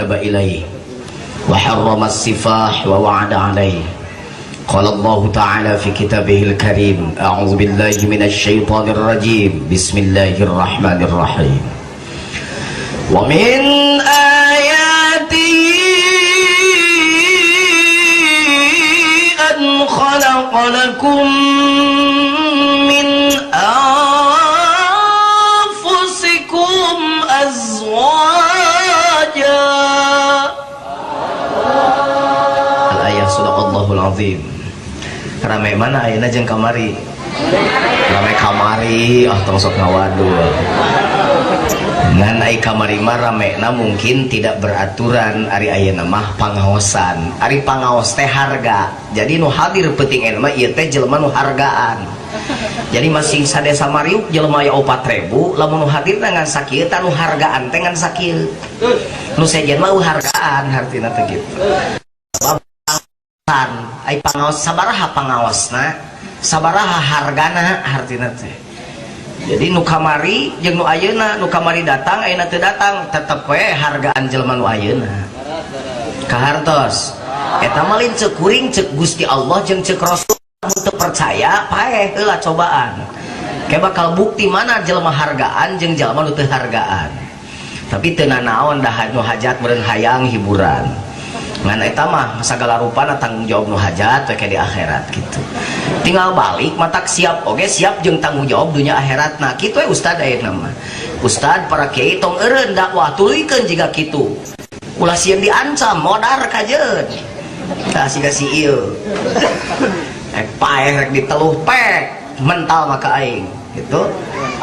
ندب إليه وحرم السفاح ووعد عليه. قال الله تعالى في كتابه الكريم: أعوذ بالله من الشيطان الرجيم، بسم الله الرحمن الرحيم. ومن آياته أن خلق لكم من أنفسكم أزواجا. Al-ayah Sadaqallahul Azim. Rame mana ayeuna jeung kamari? Rame kamari, tong sok ngawaduh. Ngan ai kamari mah ramena mungkin tidak beraturan, ari ayeuna mah pangaosan. Ari pangaos teh harga. Jadi nu hadir peuting eta mah ieu teh jelema nu hargaan. Jadi masing sadesa mariuk jelema aya 4.000, lamun nu hadir ngan sakieu tah nu hargaan teh ngan sakieu. Nu sejen mah hargaan hartina teh kitu. Ai pangaos sabaraha pangaosna, sabaraha hargana hartina teh. Jadi nu kamari jeung nu ayeuna, nu kamari datang ayeuna teu datang, tetep we hargaan jelema nu ayeuna. Kahartos. Eta mah lain ceuk kuring ceuk Gusti Allah jeung ceuk Rasul mun teu percaya paeh heula cobaan. Kayak bakal bukti mana jelema hargaan jeung jelema nu teu hargaan. Tapi teu nanaon dah nu hajat meureun hayang hiburan. Ngan eta mah sagala rupana tanggung jawab nu hajat we di akhirat gitu. Tinggal balik matak siap oge siap jeung tanggung jawab dunya akhiratna. Kitu we ustad aya nama. Ustad para kiai tong eureun dakwah tuluykeun jiga kitu. Ulah sieun diancam modar kajeun. Tah siga si ieu. Paeh rek diteluh pek mental maka aing gitu.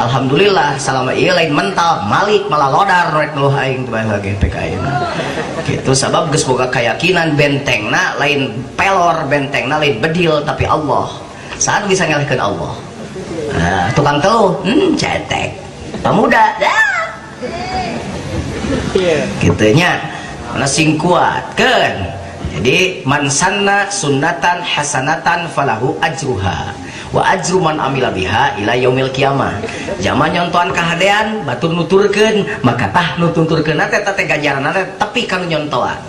Alhamdulillah salama ieu lain mental malik malah lodar rek teluh aing teh lagi pek ayeuna. Gitu sabab geus boga keyakinan bentengna lain pelor, bentengna lain bedil tapi Allah. Saat bisa ngalihkeun Allah. Nah, tukang teluh, cetek. Pemuda, dah. Gitunya. Mana sing kuatkeun. Jadi man sanna sunnatan hasanatan falahu ajruha wa ajru man amila biha ila yaumil qiyamah. Jama nyontohan kahadean batur nuturkeun maka tah nuturkeun teh teh ganjaranna tepi kanu nyontohan.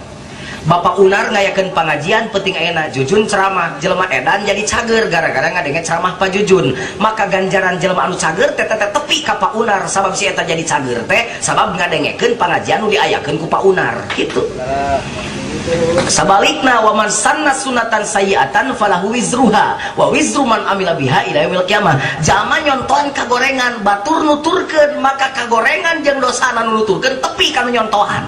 Bapak Unar ngayakeun pangajian penting ayeuna Jujun ceramah jelema edan jadi cager gara-gara ngadenge ceramah Pak Jujun. Maka ganjaran jelema anu cager teh tepi ka Pak Unar sabab si eta jadi cager teh sabab ngadengekeun pangajian nu diayakeun ku Pak Unar kitu. Sabalikna wa man sanna sunatan sayyi'atan falahu wizruha wa wizru man amila biha ila yaumil qiyamah. Jama nyontohan kagorengan batur nuturkeun maka kagorengan jeung dosana nu nuturkeun tepi kana nyontohan.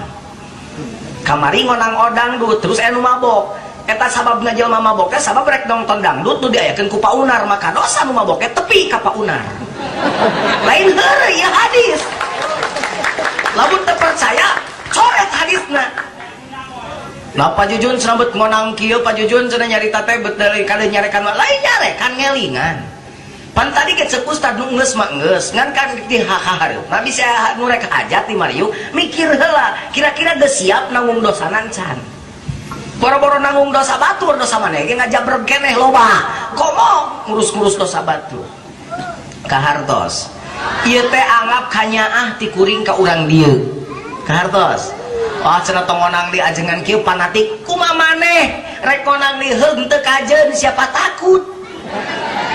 Kamari ngonang odang dut terus anu mabok. Eta sababna jelema mabok teh sabab rek nonton dangdut nu diayakeun ku Pak Unar maka dosa nu mabok teh tepi ka Pak Unar. Lain heureuy ya hadis. Lamun teu percaya coret hadisna. Nah Pak Jujun serambut ngonang kieu Pak Jujun cenah nyarita teh betul kada nyarekan lain nyarekan ngelingan. Pan tadi ke ceuk ustad nu geus mah geus ngan kan di hahareupna bisa nu rek hajat di mariu mikir heula kira-kira geus siap nanggung dosa can. Boro-boro nanggung dosa batur dosa maneh ge ngajabreg keneh loba. Komo ngurus-ngurus dosa batur. Kahartos. Ieu teh anggap kanyaah ti kuring ka urang dieu. Kahartos. Cenah tong ngonang di ajengan kieu fanatik kumaha maneh rek ngonang di heug teu kajeun siapa takut.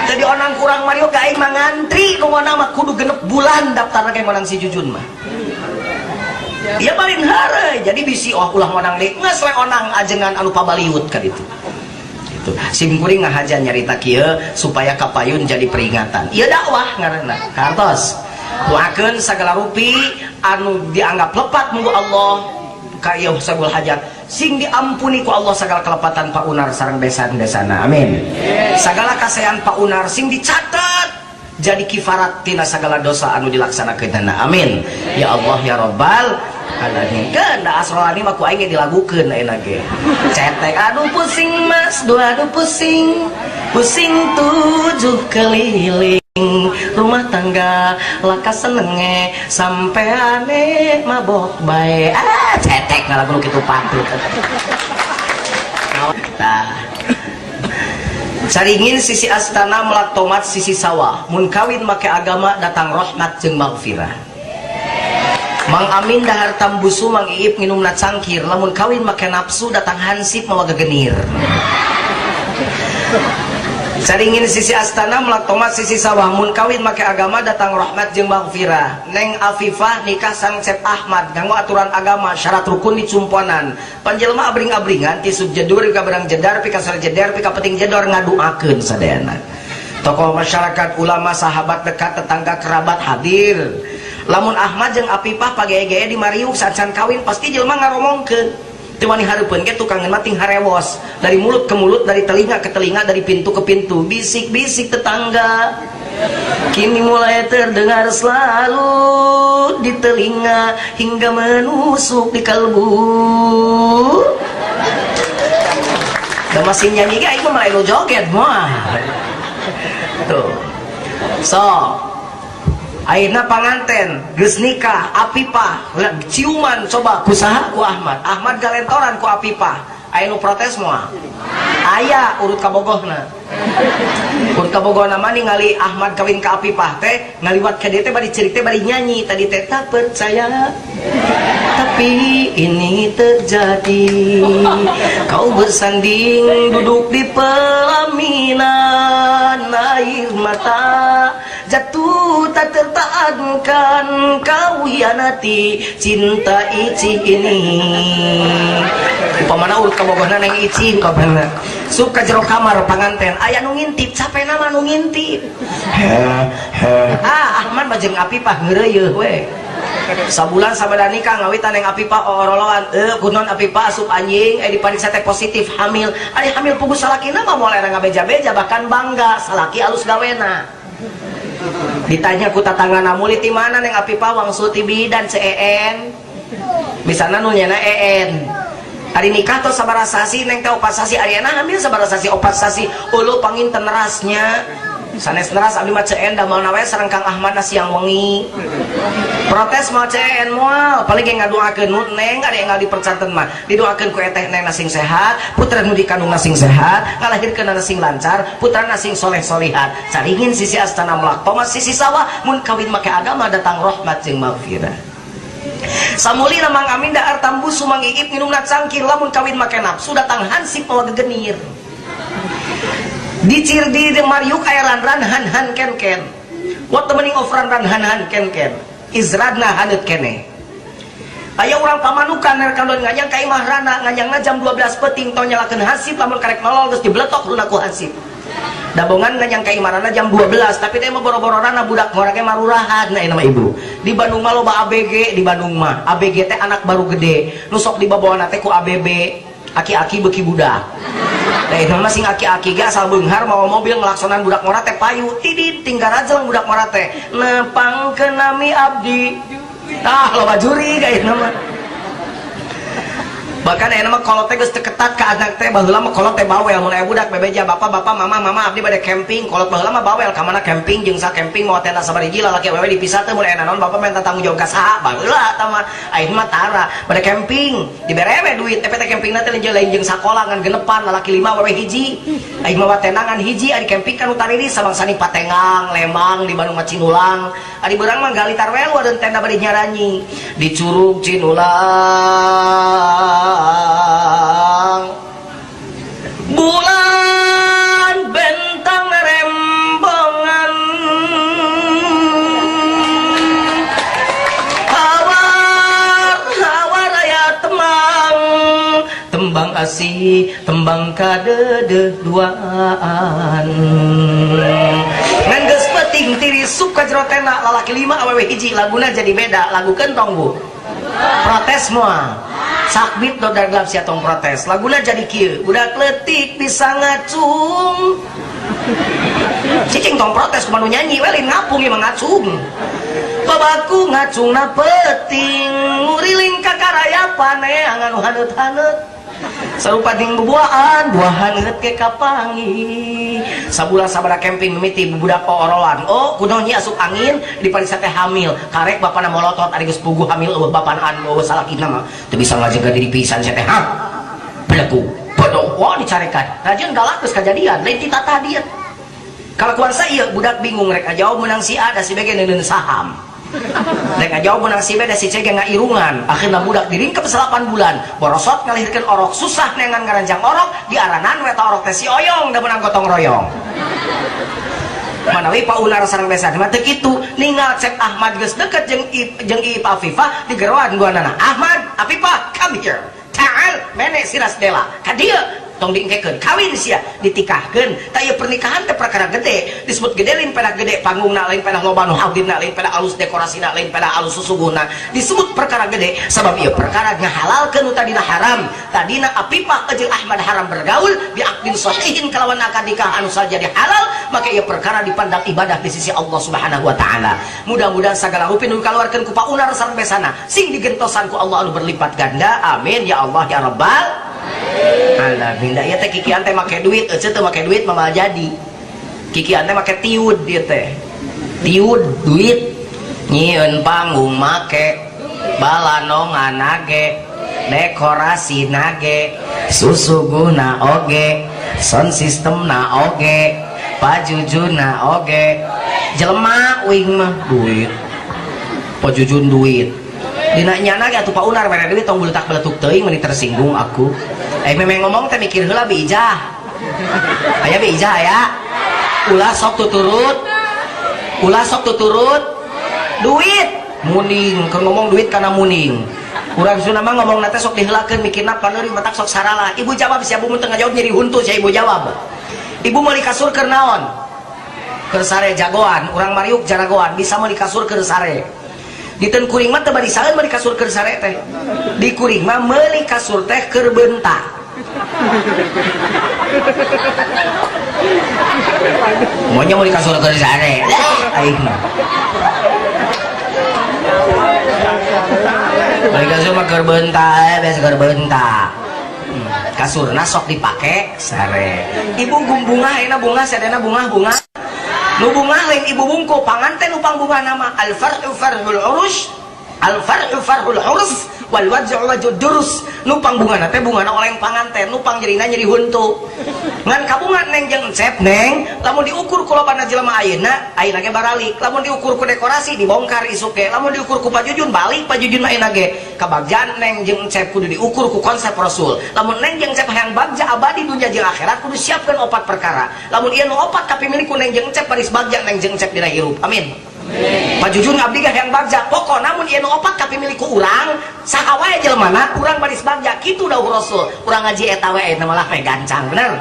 Jadi onang kurang Mario ka aing mah ngantri nu ngonang mah kudu genep bulan daftarna ke ngonang si Jujun mah. Ieu balin heureuy jadi bisi ulah ngonang di geus we onang ajengan anu pabaliut ka ditu. Gitu. Sim kuring ngahajan nyarita kieu supaya kapayun jadi peringatan. Ieu dakwah ngaranna. Kartos. Doakeun sagala rupi anu dianggap lepat munggu Allah kayeuh sagul hajat sing diampuni ku Allah sagala kelepatan Pak Unar sareng besan-besana amin. Sagala kasayan Pak Unar sing dicatat jadi kifarat tina sagala dosa anu dilaksanakeunna amin ya Allah ya Rabbal alamin. Keun da asrolani mah ku aing dilagukeun ayeuna ge cetek aduh pusing mas aduh pusing tujuh keliling rumah tangga laka senenge sampai aneh mabok bae cetek ngalagu nu kitu pantut. Nah saringin sisi astana melak tomat sisi sawah mun kawin make agama datang rahmat jeung maghfirah. Mang Amin dahar tambusu Mang Iip nginumna cangkir lamun kawin make nafsu datang hansip mawa gegenir. Saringin sisi astana melak tomat sisi sawah mun kawin make agama datang rahmat jeung maghfirah. Neng Afifah nikah sang Cep Ahmad nganggo aturan agama syarat rukun dicumponan. Panjelma abring-abringan ti subjedur ka berang jedar pika sare jedar pika penting jedor ngaduakeun sadayana. Tokoh masyarakat, ulama, sahabat dekat, tetangga, kerabat hadir. Lamun Ahmad jeung Afifah pageye-geye di Mariuk sacan kawin pasti jelema ngaromongkeun. Tiwani hareupeun ge tukangan mah ting harewos, dari mulut ke mulut, dari telinga ke telinga, dari pintu ke pintu, bisik-bisik tetangga. Kini mulai terdengar selalu di telinga hingga menusuk di kalbu. Da masih nyanyi ge aing mah malah joget mah. Tuh. So, ayeuna panganten geus nikah Afifah ciuman coba kusaha ku Ahmad galentoran ku Afifah aya nu protes moal aya urut kabogohna mah ningali Ahmad kawin ka Afifah teh ngaliwat ka dieu teh bari cerik teh bari nyanyi tadi teh tak percaya tapi ini terjadi kau bersanding duduk di pelaminan air mata jatuh tak tertahankan kau hianati cinta Ici ini upamana urut kabogohna neng Ici kabarna sup ka jero kamar panganten aya nu ngintip capek nama nu ngintip Ahmad bajeng Afifah ngeureuy we sabulan sabada nikah ngawitan neng Afifah oroloan kunon Afifah asup anjing dipariksa teh positif hamil ari hamil puguh salakina mah moal era ngabeja-beja bahkan bangga salaki alus gawena. Ditanya ku tatanggana muli ti mana neng Afifah wangsul ti bidan CEN bisana nu nyana EN hari nikah tuh sabaraha sasi neng teh 4 sasi ariana hamil sabaraha sasi 4 sasi ulu panginten nerasnya sanes neras abdi mah CEN damel nawe sareng Kang Ahmad siang wengi protes mah CEN moal paling ge ngadoakeun neng ada yang dipercanten mah didoakeun ku eteh neng nasing sehat putra nu dikandung nasing sehat ngalahirkeun nasing lancar putra nasing soleh solihat caringin sisi astana melak tomas sisi sawah mun kawin make agama datang rahmat jeung maghfirah. Samuli Mang Amin dahar tambusu Mang Iip nginumna cangkir lamun kawin make nafsu datang hansip mawa gegenir. Dicir di Mariuk aya ranran han ken what the meaning of ranran han ken izradna haneut kene aya urang pamanukan nerkandon nganyang ka imah rana nganyangna jam 12 peuting tong nyalakeun hasip lamun karek nolol geus dibeletok runa ku hasip dabongan nganyang ka imah rana jam 12 tapi teh mah boro-boro rana budak ngorake marurahan na nama ibu di Bandung mah loba ABG di Bandung mah ABG teh anak baru gede nu sok dibabawana teh ku ABB aki-aki beki budak. Nah itu masing aki-aki ge asal beunghar mawa mobil ngelaksonan budak ngora teh payu tidit tinggal rajang budak ngora teh nepangkeun nami abdi loba juri ka ieu mah bahkan aya mah kolot teh geus teu ketat ka anak teh baheula mah kolot teh bawel mun aya budak bebeja bapak mama abdi bade camping kolot baheula mah bawel ka mana camping jeung sa camping mau tenda sabariji lalaki awewe dipisah teh mun aya naon bapak minta tanggung jawab ka saha baheula eta mah aing mah tara bade camping diberewe duit teh campingna teh lain jeung sakola ngan genepan lalaki 5 awewe hiji aing mah tenangan hiji ari camping kan utariri sabangsani Patengang Lembang di Bandung mah Cinulang ari beurang mah gali tarwel wadeun tenda bade nyaranyi di Curug Cinulang bulan bentang rembongan hawar raya tembang asih tembang kadededuaan ngan geus peuting tiris sup ka jero tenda lalaki 5 awewe hiji laguna jadi beda lagu kentong bu protes moal sakbit do daglap sia tong protes laguna jadi kieu budak leutik bisa ngacung cicing tong protes kumaha nyanyi we lain ngapung ieu mah ngacung babaku ngacungna peuting nguriling ka karayapan anu haneut-haneut sarupa ding buah haneut ke kapangi sabulan sabaraha camping mimiti budak oroloan kunaon nya asup angin dipariksa teh hamil karek bapana molotot ari geus puguh hamil eueuh bapanaan eueuh salakina mah teu bisa ngajaga diri pisan sia teh belagu bodoh dicarekan rajin galak geus kajadian lain ti tata dieu kalakuan sa ieu budak bingung rek jawab menang si A da si B ge neuneun saham Dek ngajawab menang si beda si cege ngairungan akhirnya budak diringkep 8 bulan borosot ngalihirkan orok susah nengan ngaranjang orok diaranan weta orok teh si oyong da menang gotong royong manawi paunar sareng besan mah teu kitu ningal cek Ahmad geus deket jeung Iip Afifah digeroan duanana Ahmad Afifah come here ta'al mene siras dela ka dieu tong diengkekeun kawin sia ditikahkeun ta ieu pernikahan teh perkara gede disebut gede lain pada gede panggungna lain pada loba nu hadirna lain pada alus dekorasina lain pada alus susuguhna disebut perkara gede sabab ieu perkara ngahalalkeun nu tadina haram tadina Afifah jeung Ahmad haram bergaul bi aqdin sahihin kalawan akad nikah anu sajadi halal maka ieu perkara dipandang ibadah di sisi Allah Subhanahu wa taala mudah-mudahan sagala rupi nu kaluarkeun ku paunar sareng besana sing digentosan ku Allah anu berlipat ganda amin ya Allah ya rabbal alamin. Da ieu teh kikian teh make duit ece teh make duit mah jadi kikian teh make tiud dieu teh tiud duit nyieun panggung make balanongan nage dekorasi nage susuguna oge sound systemna oge pajujuna oge jelema uing mah duit pajujun duit dina nyana ge atuh paunar mere duit tong beutak beletuk teuing meuni tersinggung aku memang ngomong teh mikir heula bijah aya bijah aya ulah sok tuturut duit muning keur ngomong duit kana muning urang sunna mah ngomong nate sok diheulakeun mikirna paneuri matak sok sarala ibu jawab sia ibu mun teu ngajawab nyeri huntu sia ibu jawab ibu meuli kasur keur naon keur sare jagoan urang mariuk jaragoan bisa meuli kasur keur sare diteun kuring mah teu bari saeun meuli kasur keur sare teh di kuring mah meuli kasur teh keur beunta maunya meuli kasur keur sare aing mah meuli kasur mah keur beunta bes keur beunta kasurna sok dipake sare ibu bunga enak bunga sedena bunga nu bunga lain ibu bungku panganten upang bunga nama al-far'u far'ul urus al-far'u far'ul urus wal waj'u waj'ud durus nu pang bunga teh bungana oleng panganten nu pang nyerina nyeri huntu ngan kabunga neng jeung encep neng lamun diukur ku lobana jelema ayeuna ge baralik lamun diukur ku dekorasi dibongkar isuk ge lamun diukur ku pajujun balik pajujun ayeuna ge kabagjan neng jeung encep kudu diukur ku konsep rasul lamun neng jeung encep hayang bagja abadi dunya jeung akhirat kudu siapkeun 4 perkara lamun ieu nu 4 kapimilih ku neng jeung encep paris bagja neng jeung encep dina hirup amin pajujun abdi gak yang bagja pokok namun ieu nu 4 kapimilih ku urang saha wae jelema urang baris bagja kitu dawuh rasul urang ngaji eta wae eta malah we gancang bener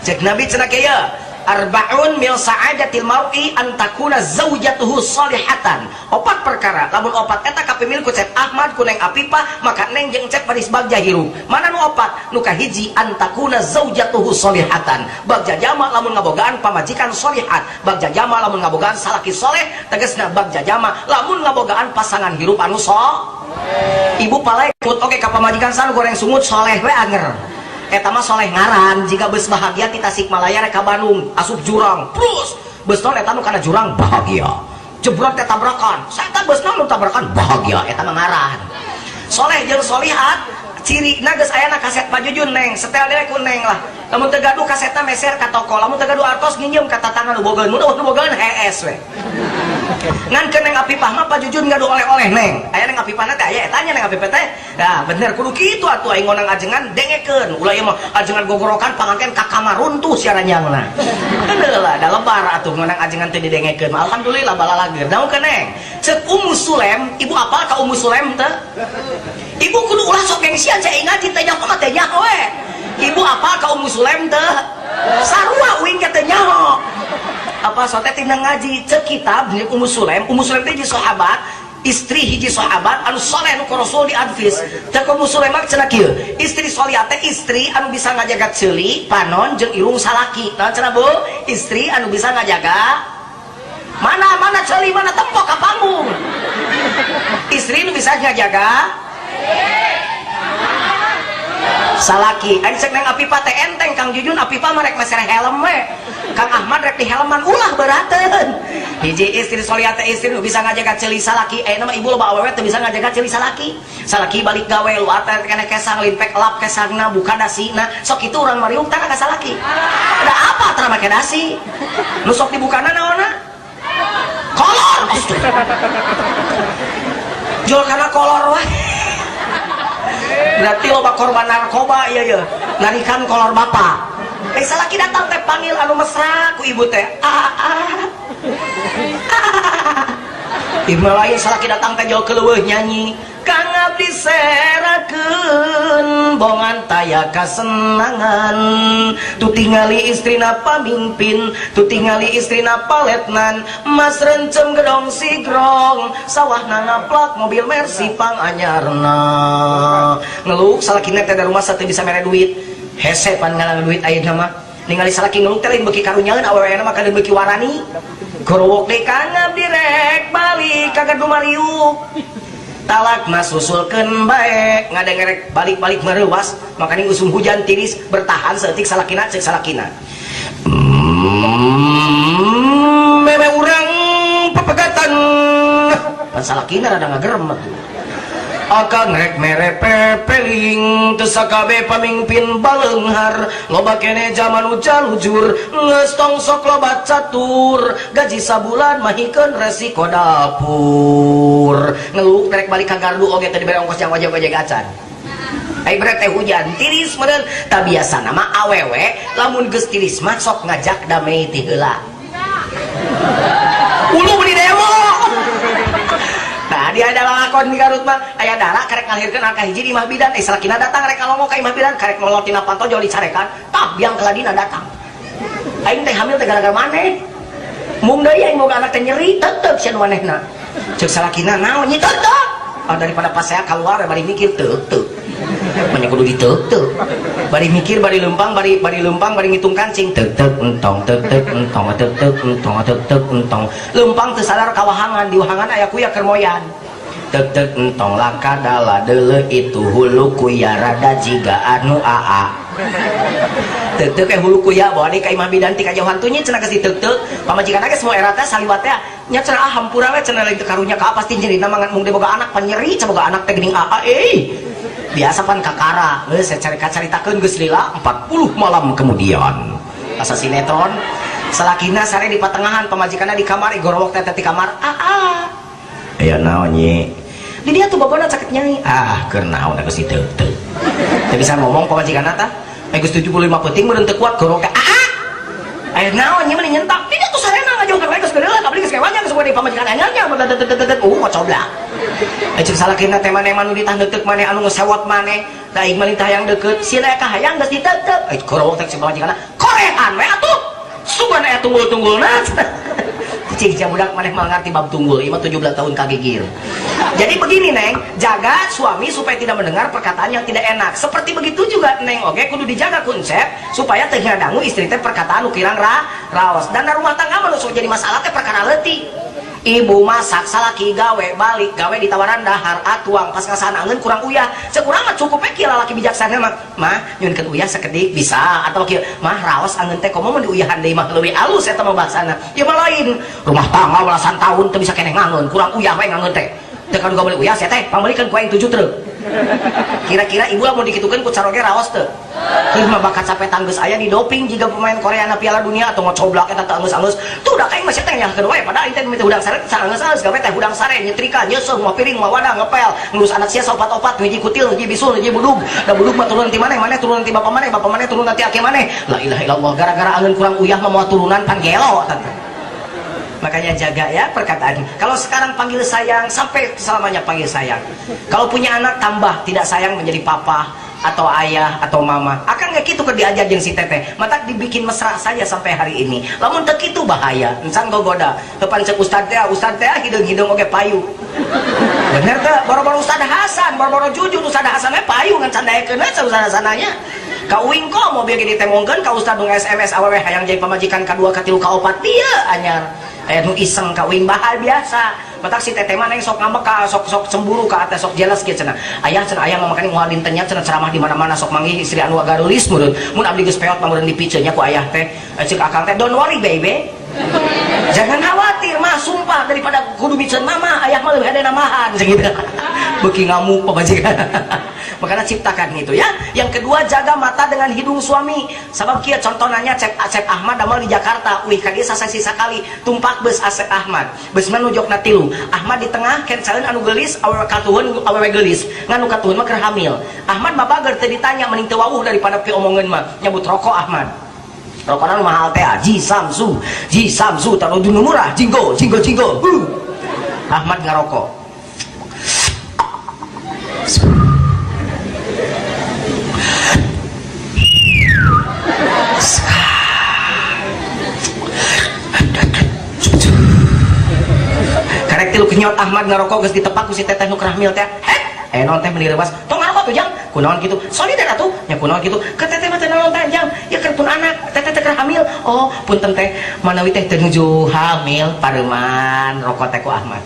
cek nabi cenah kieu arbaun min sa'adatil mar'i an takuna zaujatuhu salihatan 4 perkara lamun 4 eta kapimilih ku cek Ahmad ku neng Afifah maka neng jeung cek baris bagja hirup mana nu 4 nu kahiji an takuna zaujatuhu salihatan bagja jama lamun ngabogaan pamajikan salihat bagja jama lamun ngabogaan salaki soleh tegasna bagja jama lamun ngabogaan pasangan hirup anu ibu palai kut oke ka pamajikan sana goreng sungut soleh we anger eta mah soleh ngaran jika beus bahagia ti Tasikmalaya rek ka Bandung asup jurang plus beus naon eta nu kana jurang bahagia jebrot teh tabrakan saeta beus naon nu tabrakan bahagia eta mah ngaran soleh jeung solihat cirina geus ayana kaset pajujun neng setel dewe ku neng lah lamun teu gaduh kasetna meser ka toko lamun teu gaduh artos nginjem ka tatangga nu bogeun mun nu bogeun hees we ngan ke neng Afifah mah pajujun gaduh oleh-oleh neng aya neng Afifah teh aya etanya neng Afifah teh nah bener kudu kitu atuh aing ngonang ajengan dengekeun ulah ieu mah ajengan gogorokan panganten ka kamar runtuh siaranyangna heuh lah da lebar atuh ngonang ajengan teh didengekeun alhamdulillah balalager daun ke neng ceuk Ummu Sulaim ibu apal ka Ummu Sulaim teh ibu kudu ulah sok gengsian cai ngaji teh nyaho mah teh nyaho we ibu apal ka Ummu Sulaim teh sarua uing teh nyaho apa sote tina ngaji cek kitab di Ummu Sulaim teh hiji sahabat istri hiji sahabat anu soleh nu ku Rasul diadvis cek Ummu Sulaim mah cenah kieu istri solihah teh istri anu bisa ngajaga ceuli panon jeung irung salaki naon cenah Bu istri anu bisa ngajaga mana ceuli mana tempok ka panggung istri nu bisa ngajaga salaki ari cek neng Afifah teh enteng Kang Jujun Afifah mah rek mesere helm we Kang Ahmad rek di helman ulah berateun hiji istri solihah teh istri nu bisa ngajaga ceuli salaki nama ibu loba awewe teu bisa ngajaga ceuli salaki balik gawe lu ate keneh kesang limpek lap kesangna buka dasina sok kitu urang mariung tah ka salaki ada apa tara make dasi nu sok dibukana naonna kolor tos jual karena kolor wah berarti loba korban narkoba ya narikan kolor bapak salaki datang teh panggil anu mesra ku ibu teh ibu lain salaki datang teh jauh keleuweuh nyanyi kang abdi serakeun bongan taya kasenangan tu tingali istrina pamimpin tu tingali istrina paletnan mas rencem gedong sigrong sawahna ngaplak mobil Mercy pang anyarna ngeluk salakina teh dari rumah satu bisa mere duit hese pan ngalang duit ayeuna mah ningali salaki ngeluk teh lain beuki karunyaeun awewe mah kada beuki warani gorowok deui kang abdi rek balik ka Gadu Mariuk talak mas susulkeun bae ngadengerek balik-balik mereuwas makanya usum hujan tiris bertahan seetik salakina cek salakina meme urang pepegatan pan salakina rada ngagerem atuh akang rek mere pepeling teu sakabe pamimpin baleunghar loba kene zaman ujalujur geus tongsok loba catur gaji sabulan mahikeun resiko dapur ngeluk rek balik ka gardu oge teh dibere ongkos jang ojek acan ai bere teh hujan tiris meureun ta biasana mah awewe lamun geus tiris mah sok ngajak damai ti heula ulu beli demo. Nah dia adalah lakon di Garut mah aya dara karek ngalirkeun angka hiji di Imah Bidan salakina datang rek ngalongo ka Imah Bidan karek nolong tina panto jauh dicarekan tah biang keladina datang aing teh hamil teh gara-gara maneh mung deui aing boga anak teh nyeri teuteuk sia nu manehna ceuk salakina naon nyi teuteuk daripada pas saya keluar bari mikir teuteuk banyak kudu diteuteuk bari mikir bari lempang bari lempang bari ngitung kancing teuteuk entong teuteuk entong teuteuk entong teuteuk entong lempang teu sadar kawahangan di wahangan aya kuya keur moyan teuteuk entong lakadala deuleu itu hulu kuya rada jiga anu aa teuteuk hulu kuya bawa di ka Imah Bidan ti kajauhan tuh nya cenah geus diteuteuk pamajikanna geus semua era teh saliwat teh nya cenah hampura we cenah lain teu karunya ka pasti nyerina mangan mung boga anak panyeri boga anak teh geuning aa biasa pan kakara geus caritakeun geus lila 40 malam kemudian asa sinetron salakina sare di patengahan pamajikanna di kamar igorowok teh di kamar aya naon nye di dia tuh babona sakit nyai keur naon geus diteuteuk teu bisa ngomong pamajikanna tah geus 75 penting meureun teu kuat gorowok teh aya naon nya meni nyentak di dia tuh sarena ngajong ka geus geuleuh kabeli geus kewanya geus di pamajikan anyarnya coblak cek salakina teh maneh manu ditah deukeut maneh anu ngesewot maneh da aing mah yang deukeut sieun aya kahayang geus diteuteuk gorowok teh pamajikanna korean we atuh sugan aya tunggul-tunggulna cik budak maneh mah ngarti bab tunggul ieu mah 17 tahun kagigir jadi begini neng jaga suami supaya tidak mendengar perkataan yang tidak enak seperti begitu juga neng oke kudu dijaga konsep supaya teh ngadangu istri teh perkataan nu kirang raos dan rumah tangga mah sok jadi masalah teh perkara leutik ibu masak salaki gawe balik gawe ditawaran dahar atuang pas ngasanangeun kurang uyah sekurang mah cukup we kieu lalaki bijaksana mah nyunkeun uyah sakedik bisa atau kieu mah raos angeun teh komo mun diuyahan deui mah leuwih alus eta mah bahasana ieu mah lain rumah tangga belasan tahun teu bisa keneh ngangeun kurang uyah we ngangeun teh teu kan gak boleh uyah sia teh pambalikeun ku aing 7 truk kira-kira ibu mau dikitukeun ku caroge raos teu ieu mah bakat capetan geus aya di doping jika pemain Korea na Piala Dunia atau ngocoblak eta teu angeus-angeus tuh udah kaing masih teh nyahkeun we padahal teh meh hudang sare sarangeus gawe teh hudang sare nyetrika nyeuseuh mah piring mah wadah ngepel ngurus anak sia opat-opat hiji kutil hiji bisul hiji budug da budug mah turun ti maneh turun ti bapak maneh turun nanti ake maneh la ilaha illallah gara-gara angeun kurang uyah mah moal turunan pan gelo makanya jaga ya perkataan kalau sekarang panggil sayang sampai selamanya panggil sayang kalau punya anak tambah tidak sayang menjadi papa atau ayah atau mama akan nggak gitu ke diajar jeung si teteh mata dibikin mesra saja sampai hari ini lamun teu kitu bahaya encan gogoda depan cek ustad teh hidung oge payu bener teh boro-boro Ustad Hasan boro-boro jujur Ustad Hasan payu ngan candaekeun we Ustad Hasananya ka uing ko mobil ge ditemongkeun ka ustad nu SMS awewe hayang jadi pamajikan kadua katilu kaopat dia anyar aya nu iseng ka uing bahal biasa matak si teteh mah neng sok ngambek ka sok cemburu ka atas sok jelas kieu cenah aya mah makanya moal dintennya cenah ceramah di mana-mana sok manggih istri anu garulis meureun mun abdi geus peot mah meureun dipiceunya ku ayah teh ceuk akang teh don't worry baby jangan khawatir mah sumpah daripada kudu biceun mama ayah mah leuwih hade namahan gitu beuki ngamuk pamajikan makanya ciptakan gitu ya. Yang kedua, jaga mata dengan hidung suami. Sabab kia contohnya Asep Ahmad amal di Jakarta, wih kadieu sasasi sakali tumpak bus Asep Ahmad bus manujokna tilu, Ahmad di tengah kencaeun anu geulis awewe katuhun awewe geulis nganu katuhun mah keur hamil. Ahmad mah bager teu ditanya mending teu wawuh daripada pi omongeun mah nyebut rokok Ahmad. Rokokna mahal teh Ji Samsu tanu murah jinggo. Ahmad ngarokok. Karek tilu kenyot Ahmad ngarokok geus ditepak ku si teteh nu kerahmil teh. Non teh meuli rewas. Tong ngarokok tuh jang. Kunaon kitu? Solider atuh. Nya kunaon kitu? Ke teteh mah teh naon teh jang? Ya keur pun anak, teteh teh hamil. Oh, punten teh manawi teh teu nuju hamil pareuman rokok teh ku Ahmad.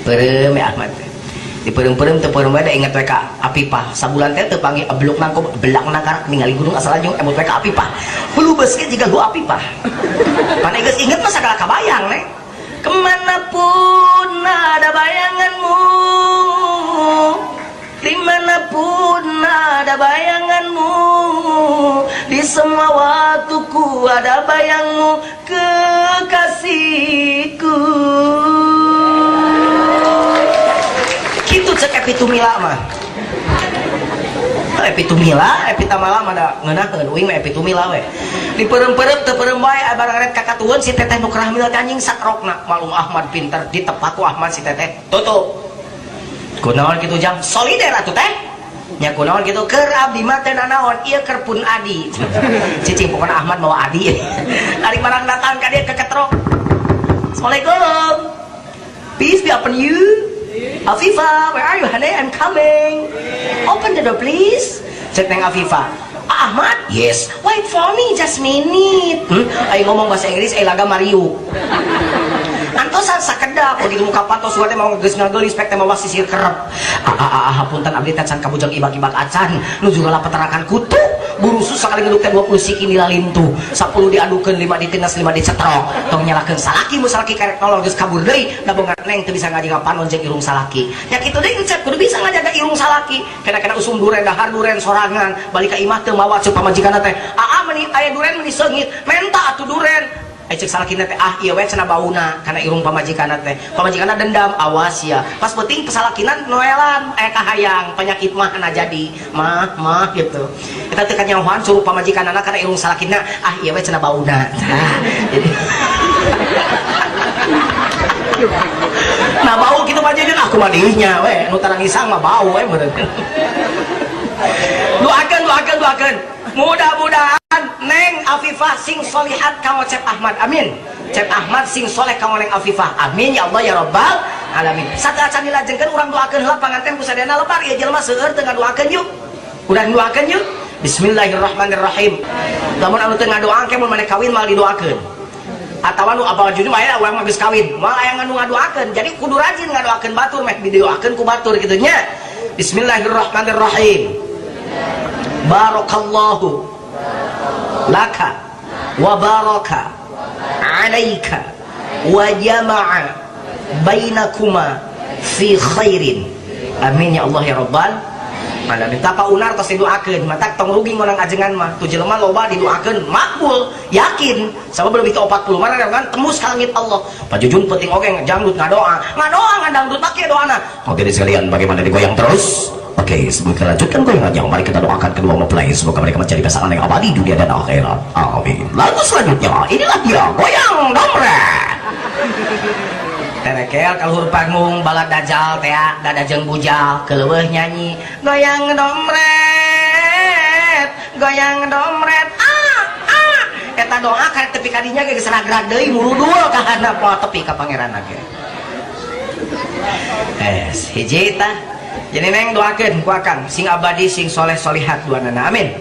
Peureum ya Ahmad teh. Dipeureum-peureum teu peureum we da inget we ka Apipah. Sabulan teh teu panggil abluk nangko belak nangkarak ningali gunung asal anjung emut we ka Apipah. Hulu beus ge jiga hu Apipah. Mana geus inget mah sagala kabayang neng. Kemanapun ada bayanganmu, dimanapun ada bayanganmu, di semua waktuku ada bayangmu, kekasihku. Gitu cek Epitumila mah. Epitumila, Epitamala mah da ngeunaheun uing mah Epitumila we. Dipeureum-peureum teu peureum bae barang ret ka katuhun si teteh nu kerahmil teh anjing sakrokna. Malum Ahmad pinter ditepak ku Ahmad si teteh. Tutup. Kunaon kitu jang? Solider atuh teh. Nya kunaon kitu? Keur abdi mah teh nanaon? Ieu keur pun adi. Cicing pokona Ahmad mawa adi. Ari barang datang ka dieu keketrok. Assalamualaikum. Peace be upon you. Afifa, where are you, honey? I'm coming. Open the door, please. Cek neng Afifa. Ahmad? Yes. Wait for me, just minute. Ayo ngomong bahasa Inggris, laga Mario. Antosan sakedak, begitu muka patos suara mau geus ngagelis pek teh mawa sisir kerep. Hapunten abdi teh can kabujang ibak-ibak acan, nu juga lapetarakan kutu. Burusus sakali ngeduk teh 20 siki nila lintu. 10 diadukeun 5 ditindas 5 dicetrok. Tong nyalakeun salaki mu salaki karek nolong geus kabur deui, da boga neng teu bisa ngajaga panon jeung irung salaki. Nya kitu deui encep kudu bisa ngajaga irung salaki. Kena-kena usum duren dahar duren sorangan, balik ka imah teu mawa ceuk pamajikanna teh. Meuni aya duren meuni seungit, menta atuh duren. Cek salakina teh ieu we cenah bauna kana irung pamajikanna teh. Pamajikanna dendam, awas ya. Pas penting pesalakinan noelan kahayang penyakit mah na jadi. Mah gitu. Kita teh kanyahoan suruh pamajikanna kana irung salakina ieu we cenah bauna. Jadi nah bau kitu mah jadi aku mah deui nya we nu tarang isang mah bau we meureun. Doakeun. Mudah-mudahan Neng Afifah sing solihat kang Cep Ahmad, amin. Cep Ahmad sing soleh kang Neng Afifah, amin ya Allah ya Rabbal alamin. Sateacan dilajengkeun urang doakeun heula panganten ku sadayana lebar ieu jelema seueur teu ngadoakeun yuk. Udah doakeun yuk. Bismillahirrahmanirrahim. Lamun anu teu ngadoakeun mun maneh kawin malah didoakeun. Atawa nu apal judi mah aya urang mah geus kawin, malah aya anu ngadoakeun. Jadi kudu rajin ngadoakeun batur meh didoakeun ku batur kitu nya. Bismillahirrahmanirrahim. Barakallahu laka wa baraka alaika wa jama'a bainakuma fi khairin, amin ya Allah ya Rabbal alamin. Tapa unar tos didoakeun matak tong rugi ngonang ajengan mah tu jelema loba didoakeun makbul yakin sabab lebih teu 40 mah kan tembus ka langit Allah. Pajujun penting oge jangdut ngadoa ngadangdut make doana. Oke sekalian bagaimana digoyang terus. Oke, sebelum kita lanjutkan goyangannya, mari kita doakan kedua mempelai semoga mereka menjadi pasangan yang abadi dunia dan akhirat. Amin. Lalu selanjutnya, inilah dia goyang domret. Terekel kalau panggung balad dajal teh, dada jeung bujal keleuweuh nyanyi goyang domret. Eta doa karek tepi kadinya ge geus ragrag deui muludul ka handap tepi ka pangeranna ge. Hiji tah. Jadi neng doakeun ku akang sing abadi sing soleh solihat duanana, amin.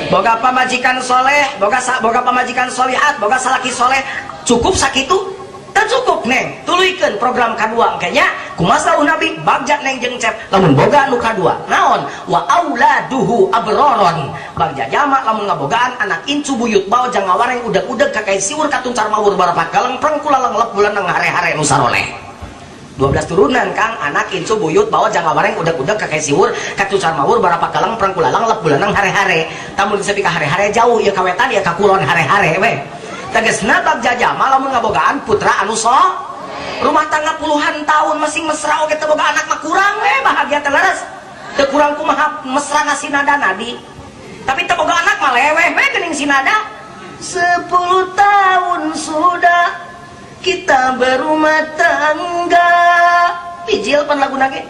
Boga pamajikan soleh, boga pamajikan solihat, boga salaki soleh, cukup sakitu? Tak cukup neng, tuluykeun program kadua engke nya kumaha Nabi bagja neng jeung Cep lamun boga anu kadua naon wa auladuhu abroron bagja jama lamun ngabogaan anak incu buyut bawa jang ngawareng udeg-udeg kakay siwur katuncar mawur barapat galeng preng kulalang lep bulan nang hare-hare nu saroleh. 12 turunan Kang, anak incu buyut bawa jangka bareng udah kakek siwur katucar mawur barapa kalang perang kulalang lep bulanang hare-hare tamun sepi ka hare-hare jauh ya kawetan ya kakulon hare-hare we tegesna bab jajama lamun ngabogaan putra anu rumah tangga puluhan tahun masing mesra oge teu boga anak mah kurang we bahagia teh leres teu kurang kumaha mesra sinada nadi tapi teu boga anak mah leweh we geuning sinada 10 tahun sudah kita berumah tangga pijil pan lagu nage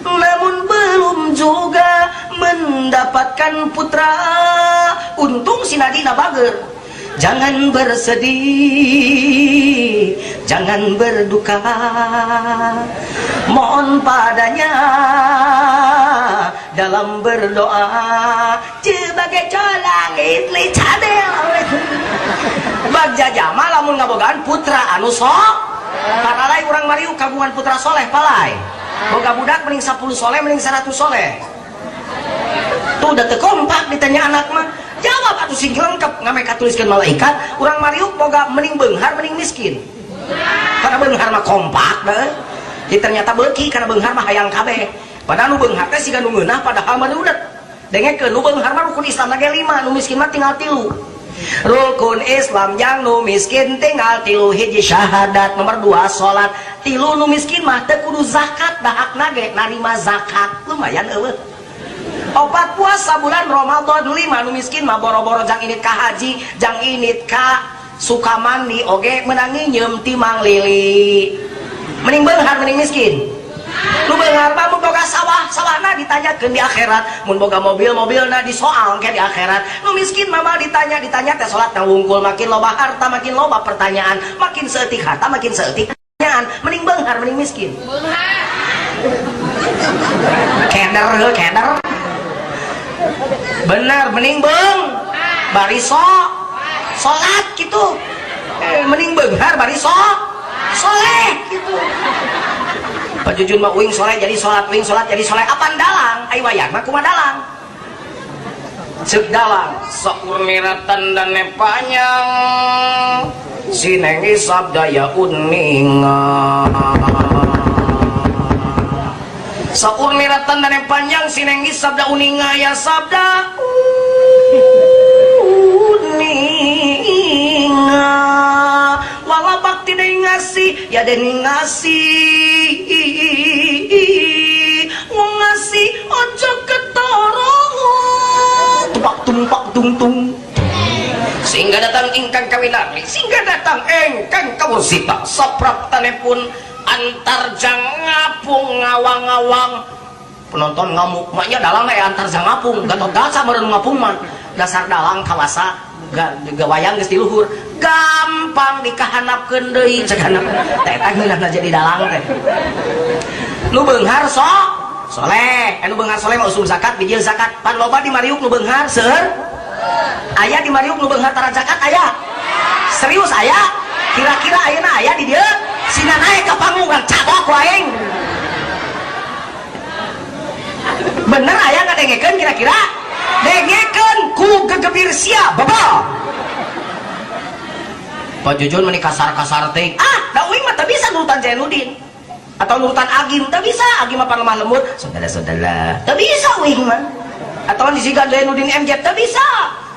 namun belum juga mendapatkan putra untung si Nadina bager jangan bersedih jangan berduka mohon padanya dalam berdoa sebagai colangit li cadel bag jajama lamun ngabogaan putra anu karena lain urang mariuk kagungan putra soleh palai boga budak mending 10 soleh mending 100 soleh tuh udah kompak ditanya anak mah jawab atuh sing lengkap ngame katuliskeun malaikat urang mariuk boga mending beunghar mending miskin karena beunghar mah kompak deh ternyata beuki karena beunghar mah hayang kabeh padahal nu beunghar teh siga nu ngeunah padahal mah udet dengekeun nu beunghar mah rukun Islam lagi 5 nu miskin mah tinggal 3 rukun Islam yang nu miskin tinggal 3 hiji syahadat nomor 2 salat 3 nu miskin mah teu kudu zakat dahakna ge narima zakat lumayan eueuh 4 puasa bulan Ramadan 5 nu miskin mah boro-boro jang init ka haji jang init ka suka mandi oge menangi nyeum timang lili mending beunghar mending miskin lu beunghar mah mun boga sawah-sawahna ditanyakeun di akhirat mun boga mobil-mobilna disoal ke di akhirat nu miskin mah ditanya teh salatna wungkul makin loba harta makin loba pertanyaan makin seeutik harta makin seeutik pertanyaan mending beunghar mending miskin keder bener mending bari salat gitu mending beunghar bari soleh gitu Pak Jujun mah uing soleh jadi salat uing salat jadi soleh apaan dalang ai wayang mah kumaha dalang ceuk dalang saurmiratan dan panjang sinengi sabdaya uning saurmiratan dan panjang sinengi sabda uninga ya sabda uninga wala bakti deui ngasih ya deui ngasih ngasih ojo ketorong tumpak tung sehingga datang ingkang kawinari sehingga datang engkang kawusita sapraptanipun antar jang ngapung ngawang-ngawang penonton ngamuk maknya dalang antar jang ngapung gatot dasa meureun ngapung mah dasar dalang kawasa gawayang geus di luhur gampang dikahanapkeun deui cek hanap teh ngeunahna jadi dalang teh nu beunghar soleh nu beunghar soleh mah usum zakat bijil zakat pan loba di Mariuk nu beunghar seueur aya di Mariuk nu beunghar tara zakat aya serius aya kira-kira ayeuna aya di dieu sina naik ka panggung cadok ku aing bener aya ngadengekeun kira-kira dengekeun ku gegebir sia baba Pak Jujun meni kasar-kasar teh da uing mah teu bisa nurutan Zainuddin atau nurutan Agim teu bisa Agim mah pan lemah lembut saudara-saudara teu bisa uing mah atau disiga Zainuddin MJ teu bisa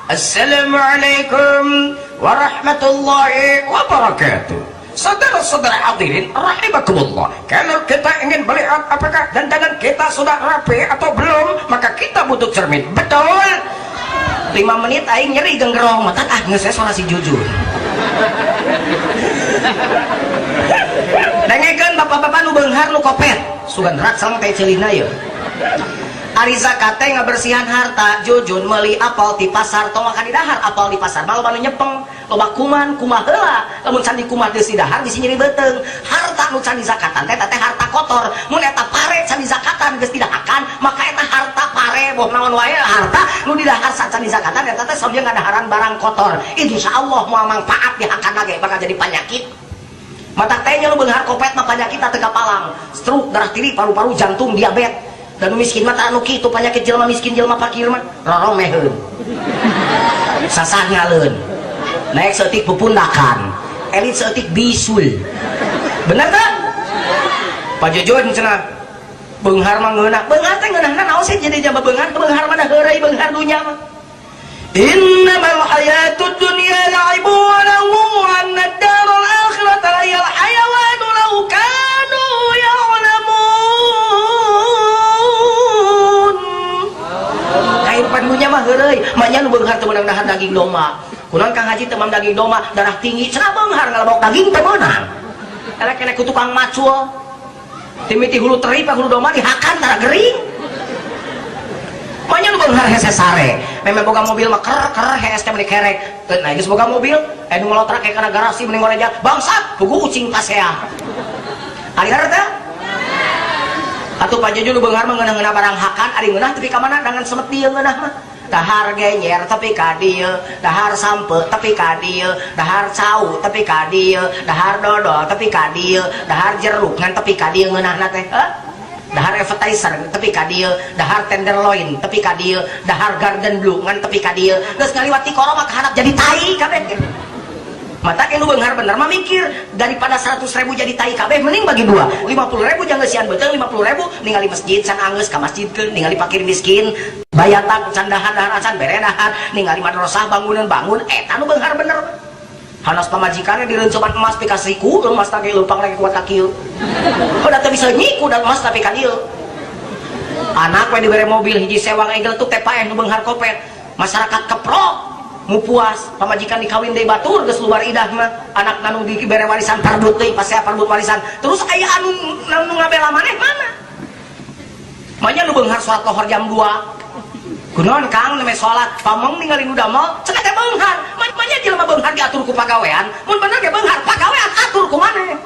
Assalamualaikum warahmatullahi wabarakatuh saudara-saudara hadirin rahimakumullah kalau kita ingin melihat apakah dandanan kita sudah rapi atau belum maka kita butuh cermin betul 5 menit aing nyeri genggerong mata geus salah si Jujun dengekeun bapak-bapak nu beunghar nu kopet sugan rak sareng teh ceulihna ye ari zakat teh ngabersihan harta Jujun meuli apel di pasar tong ka di dahar apel di pasar malah nu nyepeng loba kuman kumaha heula lamun can dikumat geus di dahar bisi nyeri beuteng harta nu can dizakatan teh harta kotor mun eta pare can dizakatan geus didahakan maka eta harta pare boh naon wae harta nu di dahar can dizakatan eta teh sabya ngadaharan barang kotor insyaallah moal mangpaat dihakan lagi bakal jadi penyakit mata tehnya lu beunghar kopet mah penyakit teh kapalang stroke darah tinggi paru-paru jantung diabetes dan miskin mata anu kitu penyakit jelema miskin jelema fakir mah roromeheun sasah ngaleun naik seetik pepundakan elit seetik bisul bener kan Pak Jujun cenah beunghar mah ngeunah beunghar teh ngeunahna naon sih jadi jaba beunghar mah da heureuy beunghar dunya mah innamal hayatud dunya la'ibu wa lahum wa annad darul akhirata lahiyal hayawan law kanu ya'lamun. Kehidupan dunya mah heureuy manya nu beunghar teu meunang nahan daging domba kunaon Kang Haji teu daging domba darah tinggi cenah beunghar ngalebok daging teu meunang elek kene ku tukang macul timiti hulu teri pa hulu domba dihakan tara gering makanya lu beunghar hese sare memang boga mobil mah ker hese teh meni kerek nah geus boga mobil nu ngelotrak ke kana garasi mending ngoreja bangsat pugu ucing pasea ari harta atuh Pak Jojo lu beunghar mah ngeunah-ngeunah barang hakan ari ngeunah tapi ka mana dengan semet dieu ngeunah mah dahar genyer tapi ka dieu dahar sampe tapi ka dieu dahar cau tapi ka dieu dahar dodol tapi ka dieu dahar jeruk ngan tapi ka dieu ngeunahna teh dahar appetizer tapi ka dieu dahar tenderloin tapi ka dieu dahar garden blue ngan tapi ka dieu geus ngaliwati koro mah kahanap jadi tai kabeh mata anu beunghar bener mah mikir daripada 100.000 jadi tai kabeh mending bagi dua 50.000 jangan sian beuteuh 50.000 ningali masjid can anggeus ka masjidkeun ningali fakir miskin bayatak can dahar acan bere dahar ningali madrasah bangunan bangun eta nu beunghar bener hanas pamajikannya direuncoban emas pika siku emas teh leumpang lagi kuat ka kieu udah teu bisa nyiku dan emas tapi ka dieu anak we dibere mobil hiji sewang egel tuh teh paeh nu beunghar kopet masyarakat keprok mu puas pamajikan dikawin deui batur geus luar idah mah anak nanu dibere warisan pardut deui pas saya pardut warisan terus aya anu ngabela maneh mana manya nu beunghar salat lohor jam 2 kunaon Kang neme salat pamong ningali nu damel cenah teh beunghar manya jelema beunghar diatur ku pagawean mun bener ge beunghar pagawean atur ku maneh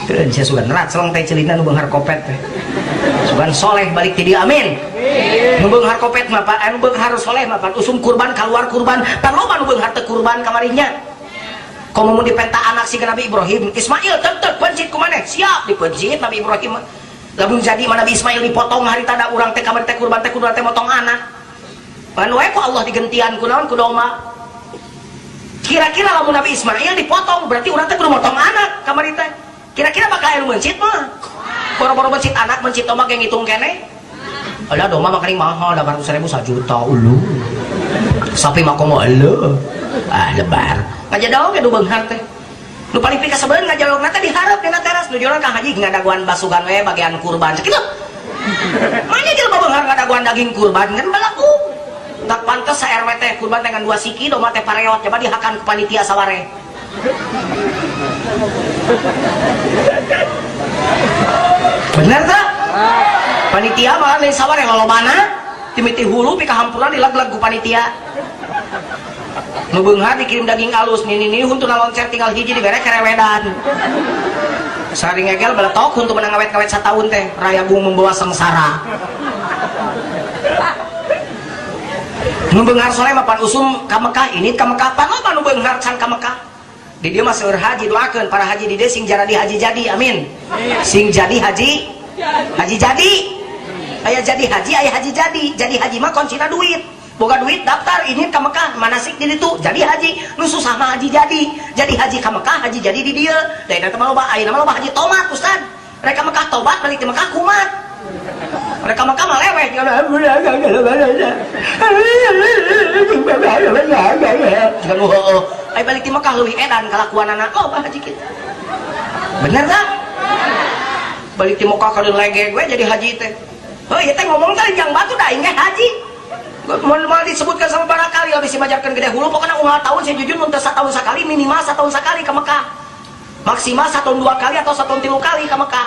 teu sia sugan nerat selong teh ceulina nu beunghar kopet teh sugan soleh balik ti dieu amin nu beunghar kopet mah Pak anu beunghar soleh mah Pak usum kurban keluar kurban pangloba nu beunghar teu kurban kamarinya komo mun dipenta anak si Nabi Ibrahim Ismail tetep pencit ku maneh siap dipencit Nabi Ibrahim lamun jadi mana Nabi Ismail dipotong hari tada urang teh kamari teh kurban teh kudu teh motong anak anu we ku Allah digentian ku naon ku domba kira-kira lamun Nabi Ismail dipotong berarti urang teh kudu motong anak kamari teh kira-kira bakal anu mencit mah boro-boro mencit anak mencit domba ge ngitung kene alah domba mah kering mahal 800.000 1 juta ulu sapi mah komo elu lebar ngajadong ge nu beunghar teh nu paling pika sabeun ngajalogna teh dihareup dina teras nu jualan Kang Haji ngadaguan basugan we bagian kurban sakitu manya jelema beunghar ngadaguan daging kurban kan balaku tak pantes sa RW teh kurban dengan 2 siki domba teh pareot coba dihakan ku panitia saware bener tak? Panitia malah dari saware lolobana timiti hulu pika hampuran dilag-lag ku panitia nu beunghar dikirim daging alus nini huntu na loncer tinggal hiji dibere kerewedan sari ngegel beletok huntu menang ngawet-ngawet 1 tahun teh raya bung membawa sengsara nu beunghar soleh mapan usum ka Mekah ini ka Mekah panoba nu beunghar can ka Mekah di dia mah seueur haji doakeun para haji di dia sing jadi haji jadi amin sing jadi haji jadi aya jadi haji aya haji jadi haji mah kuncina duit boga duit daftar ini ka Mekah manasik di ditu jadi haji nu susah mah haji jadi haji ka Mekah haji jadi di dieu da eta mah loba ayeuna mah loba haji tomat ustad mereka Mekah tobat balik di Mekah kumat mereka Mekah mah leweh jangan heueuh ay balik di Mekah leuwih edan kalakuanana loba haji kitu bener tak balik di Mekah kalau legeg we jadi haji teh heuh ieu teh ngomong teh jang batu da inget haji mau disebutkan sama barakali habis dimajarkan gede hulu pokoknya ulang tahun saya jujur untuk 1 tahun sekali minimal 1 tahun sekali ke Mekah maksimal 1 tahun 2 kali atau 1 tahun 3 kali ke Mekah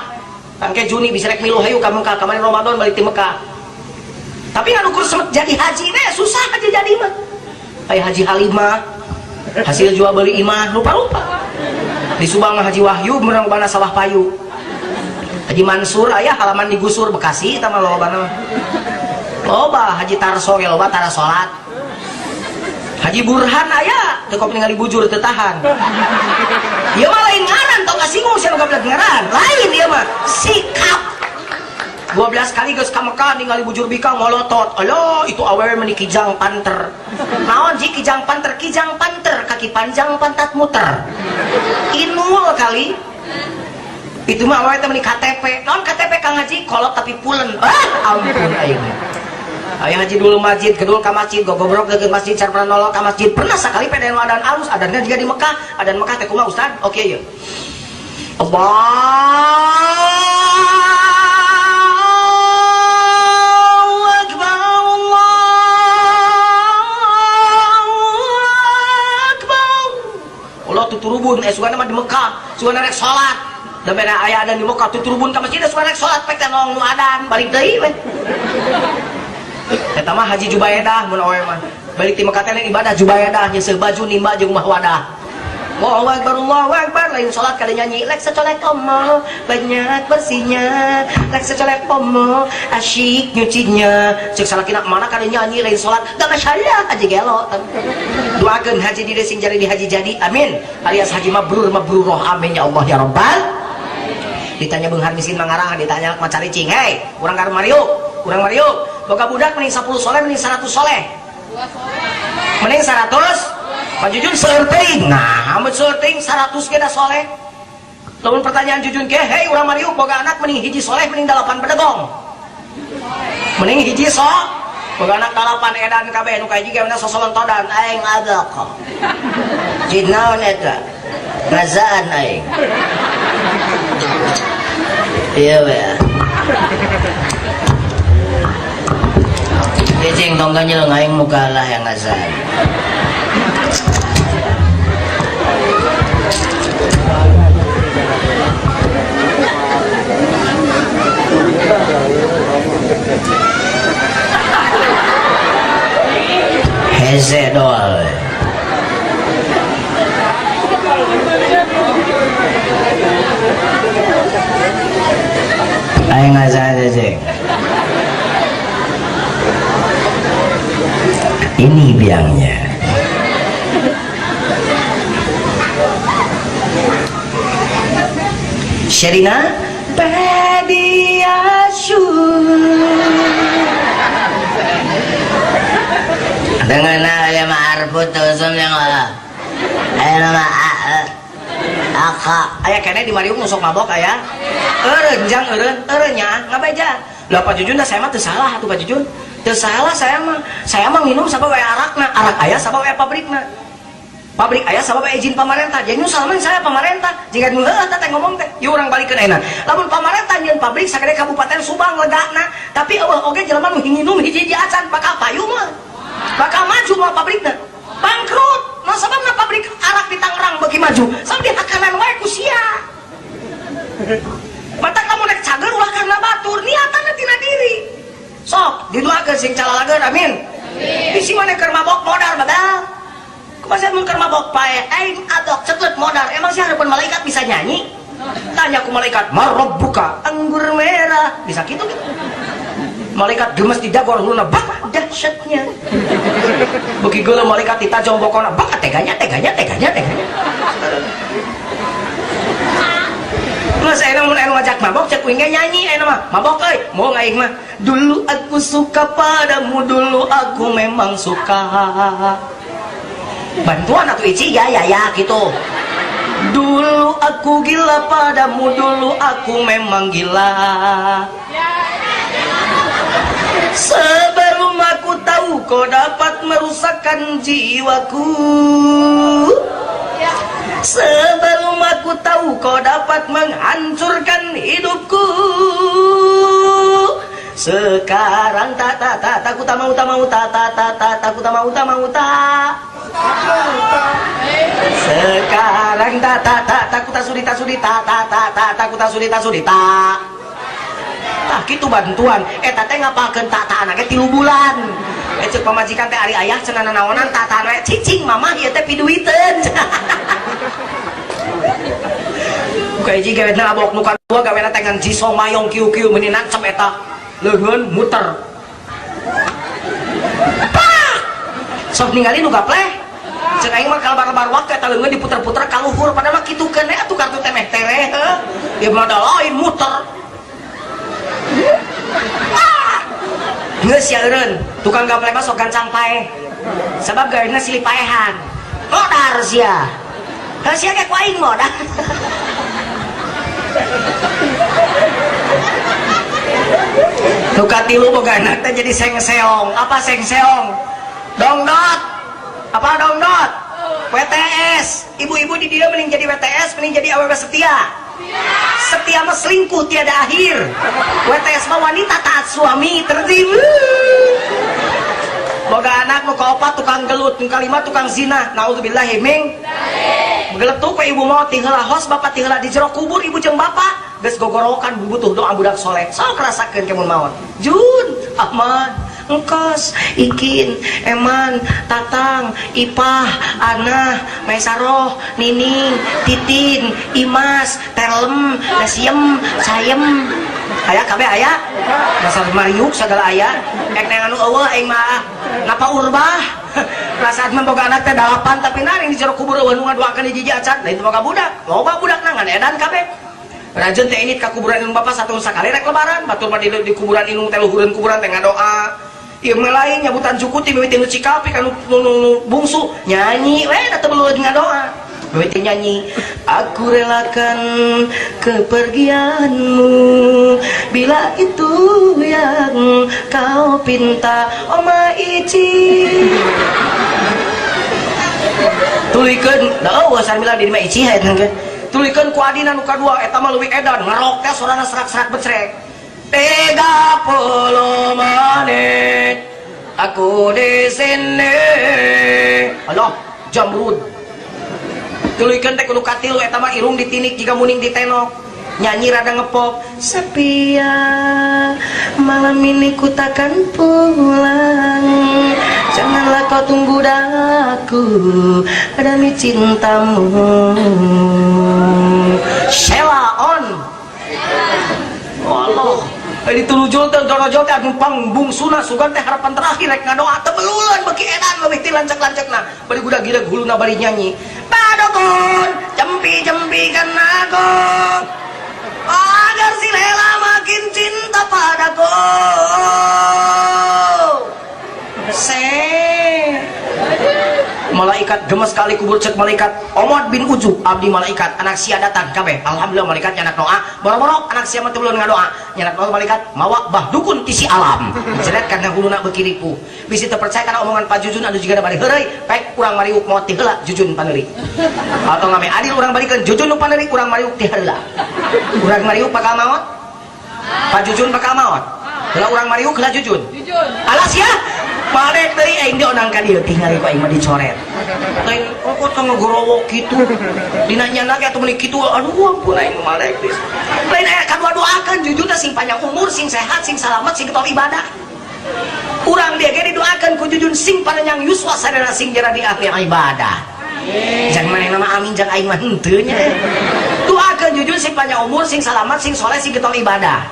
kan ke Juni bisa rek milu hayu ke Mekah kemarin Ramadan balik di Mekah tapi kan ukur jadi haji ini susah aja jadi mah kayak Haji Halimah hasil jual beli imah lupa di Subang mah Haji Wahyu menang bana sawah payu Haji Mansur ayah halaman digusur Bekasi sama lobana loba Haji Tarso ya loba tara salat Haji Burhan ayah teu kop ningali bujur teu tahan ieu mah lain ngaran tong kasinggung sia nu goblok ngaran lain ieu mah sikap 12 kali geus ka Mekah ningali bujur bikang molotot alo itu awewe meuni kijang panter naon ji kijang panter kaki panjang pantat muter inul kali Itu mah awalnya temen KTP. Non KTP Kang Haji kolot tapi pulen. Ampun aing. Ayah Haji dulu masjid, kedul ke masjid, gogobrok ke masjid, cara pernah nolok ke masjid. Pernah sekali peden adan alus, adannya juga di Mekah. Adan Mekah teh kumaha Ustaz? Oke ya. Allahu Akbar, Allahu Akbar. Allah tuturubun, sugana mah di Mekah, sugana rek salat. Da beda aya adan di Mekah tuturubun ka masjid, sugana rek salat pek teh nolong nu adan, balik deui we. Eta mah Haji Jubaedah mun awe mah. Balik ti Mekah teh ibadah Jubaedah nya baju nimba jeung mah wadah. Allahu Akbar, Allahu Akbar, lain salat kada nyanyi. Lek secolek omo, banyak bersihnya. Lek secolek omo, asyik nyucinya. Ceuk salakina mana kada nyanyi lain salat. Da masyaallah aja gelo. Doakeun haji di sing jari di haji jadi. Amin. Alias haji mabrur mabruroh. Amin ya Allah ya Rabbal. Ditanya beunghar miskin mangarang, ditanya macari cing. Hei, urang karep Mario. Urang Mario, boga budak mending 10 soleh mending 100 soleh. Mending 100. Pak Jujun seueur teuing. Nah, amun seueur teuing 100 ge da soleh. Lamun pertanyaan Jujun ke, hei urang Mario boga anak mending hiji soleh mending 8 bedegong. Mending hiji boga anak 8 edan kabeh nu ka hiji ge mending sosolontodan aing ada kok. Jinaon eta? Ngazaan aing. Iya we. Cing tongganya lo ngaing muka lah yang azan. Heze doal. Aing azan aja cing. Ini biangnya. Sherina Pediasyur dengan ya ma'arfut tusum yang nama aka ayah kene di Mariung nusuk mabok ayah eureun jang eureun nya ngabeja lah Pak Jujun dah saya mah teu salah atuh Pak Jujun. Salah saya mah minum sabab we arakna, arak aya sabab we pabrikna. Pabrik aya sabab we izin pamarentah. Jadi nu salaman saya pamarentah. Jika nu heuh teh ngomong teh, ieu urang balikeun ayeuna. Lamun pamarentah nyeun pabrik sakade kabupaten Subang legana, tapi eueuh oge jelema nu nginum hiji-hiji acan bakal payu mah. Bakal maju mah pabrikna. Bangkrut. Nah sababna pabrik arak di Tangerang beuki maju. Sabab dihakanan wae ku sia. Mata kamu nek cager ulah karena batur, niatanna tina diri. Sok didoakeun sing calalageun amin. Bisi mana keur mabok modal badal. Kumaha mun keur mabok pae aing adok cetut modal. Emang sih hareupeun malaikat bisa nyanyi? Tanya ku malaikat, "Marabbuka?" Anggur merah. Bisa kitu gitu. Malaikat gemes di dagor huluna bak dahsyatnya. Beuki geuleuh malaikat ditajong bokona bak teganya. Mas enak mun ngajak mabok cek kuing nyanyi enak mah mabok euy mau aing mah dulu aku suka padamu dulu aku memang suka bantuan atuh ici ya gitu dulu aku gila padamu dulu aku memang gila sebelum aku tahu kau dapat merusakkan jiwaku sebelum aku tahu kau dapat menghancurkan hidupku sekarang takut mau takut mau sekarang takut sudi tah kitu bantuan eta teh ngapalkeun tataan ge 3 bulan cek pamajikan teh ari ayah cenah naonan tataan we cicing mamah ieu teh piduiteun kayak jika kita abok nukan dua gawena tengan jisong mayong kiu meni nancep eta leuheun muter pak sok ningali nu gapleh cek aing mah kalabar-labar waktu eta leungeun diputer-puter ka luhur padahal mah kitukeun atuh kartu teh meh tereh ieu mah da lain muter geus ya eureun tukang gapleh mah sok gancang paeh sabab gaweuna silih paehan modar sia sia ge ku aing modar Nukatilu boga anak teh jadi sengseong. Apa sengseong? Dongdot. Apa dongdot? WTS. Ibu-ibu di dia mending jadi WTS, mending jadi awewe setia. Setia mah selingkuh tiada akhir. WTS mah wanita taat suami tertib. Boga anak nu kaopat tukang gelut, nu kalima tukang zina. Naudzubillahi min. Geletuk ke ibu mau tinggal hos bapak tinggal di jero kubur ibu jeung bapak. Geus gogorokan butuh doa budak soleh. Sok rasakeun kemun maot. Jun, Ahmad, Engkos, Ikin, Eman, Tatang, Ipah, Anah, Maisaroh, Nining, Titin, Imas, Telem, Lesiem, Sayem. Aya kabeh aya. Dasar Mariuk segala aya. Ek neng anu eueuh aing mah napa urbah. Perasaan mah boga anak teh 8 tapi naring di jero kubur eueuh nu ngadoakeun hiji acan. Lain boga budak. Loba budak nangan edan kabeh. Rajin teh ini ka kuburan inung bapak satu sakali rek lebaran batur mah di kuburan inung teh luhureun kuburan teh ngadoa ieu mah lain nyabutan suku ti mimiti nu cikapi kan nu bungsu nyanyi we da teu beuleuh ngadoa mimiti nyanyi aku relakan kepergianmu bila itu yang kau pinta oma ici tulikeun da eueuh sarmila di mah ici haeun ge tulikan ku adina nu kadua eta mah leuwih edan ngarok teh sorana serak-serak becrek 30 menit aku di sini Allah jamrud tulikan teh kudu katilu eta mah irung ditinik jika muning ditenok nyanyi rada ngepop Sepia malam ini ku takkan pulang janganlah kau tunggu daku demi cintamu Sheila on Allah ditulujul teh dorojol teh numpang bungsuna sugan teh harapan terakhir rek ngadoa teu beululan beuki edan leuwih ti lancak-lancakna bari budak gila huluna bari nyanyi padokon jempi-jempi kan aku agar si Lela makin cinta padaku malaikat gemes sekali kubur cek malaikat Omad bin Ujub abdi malaikat anak sia datang kabeh alhamdulillah malaikat nyanak doa boro-boro anak sia mah teu belum ngadoa nyanak doa malaikat mawa bah dukun tisi alam cedet kana huluna beuki ripu bisi teu percaya kana omongan Pak Jujun anu jiga bari heureuy pek urang mariuk moal ti heula Jujun paneuri atau ngame adil urang barikeun Jujun nu paneuri urang mariuk ti heula urang mariuk bakal maot Pak Jujun bakal maot heula urang mariuk heula Jujun alas ya Marek dari aing dionang ka dieu tinggal ku aing mah dicoret. Lain kok tong ngorowok kitu. Dina nyana ge atuh meuli kitu aduh ampun aing marek geus. Lain aya kadua doakeun Jujun teh sing panjang umur, sing sehat, sing salamet, sing ketol ibadah. Urang dia ge didoakeun ku Jujun sing panjang yuswa sadana sing jara di ahli ibadah. Jangan manehna mah amin jangan aing mah henteu nya. Doakeun Jujun sing panjang umur, sing salamet, sing soleh, sing ketol ibadah.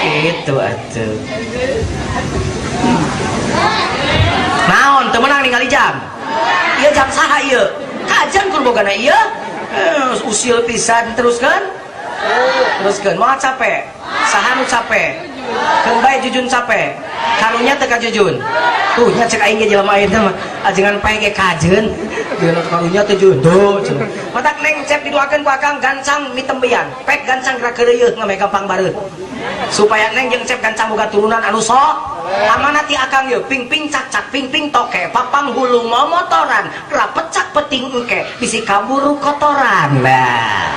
Gitu atuh. Naon teu meunang ningali jam ieu jam saha ieu kajen kur bogana ieu usil pisan teruskeun moal capek saha nu capek keun bae Jujun capek karunya teu ka Jujun tuh nya cek aing ge jelema ayeuna mah ajengan pae ge kajen geuna karunya teh jodoh matak neng cep didoakeun ku akang gancang mitembean pek gancang gerak keureuh ngame gampang bareuh supaya neng jeung cep gancang boga turunan anu sok amanati akang yeuh ping-ping cak-cak ping-ping toke papang hulu momotoran rapecak peting engke bisi kaburu kotoran nah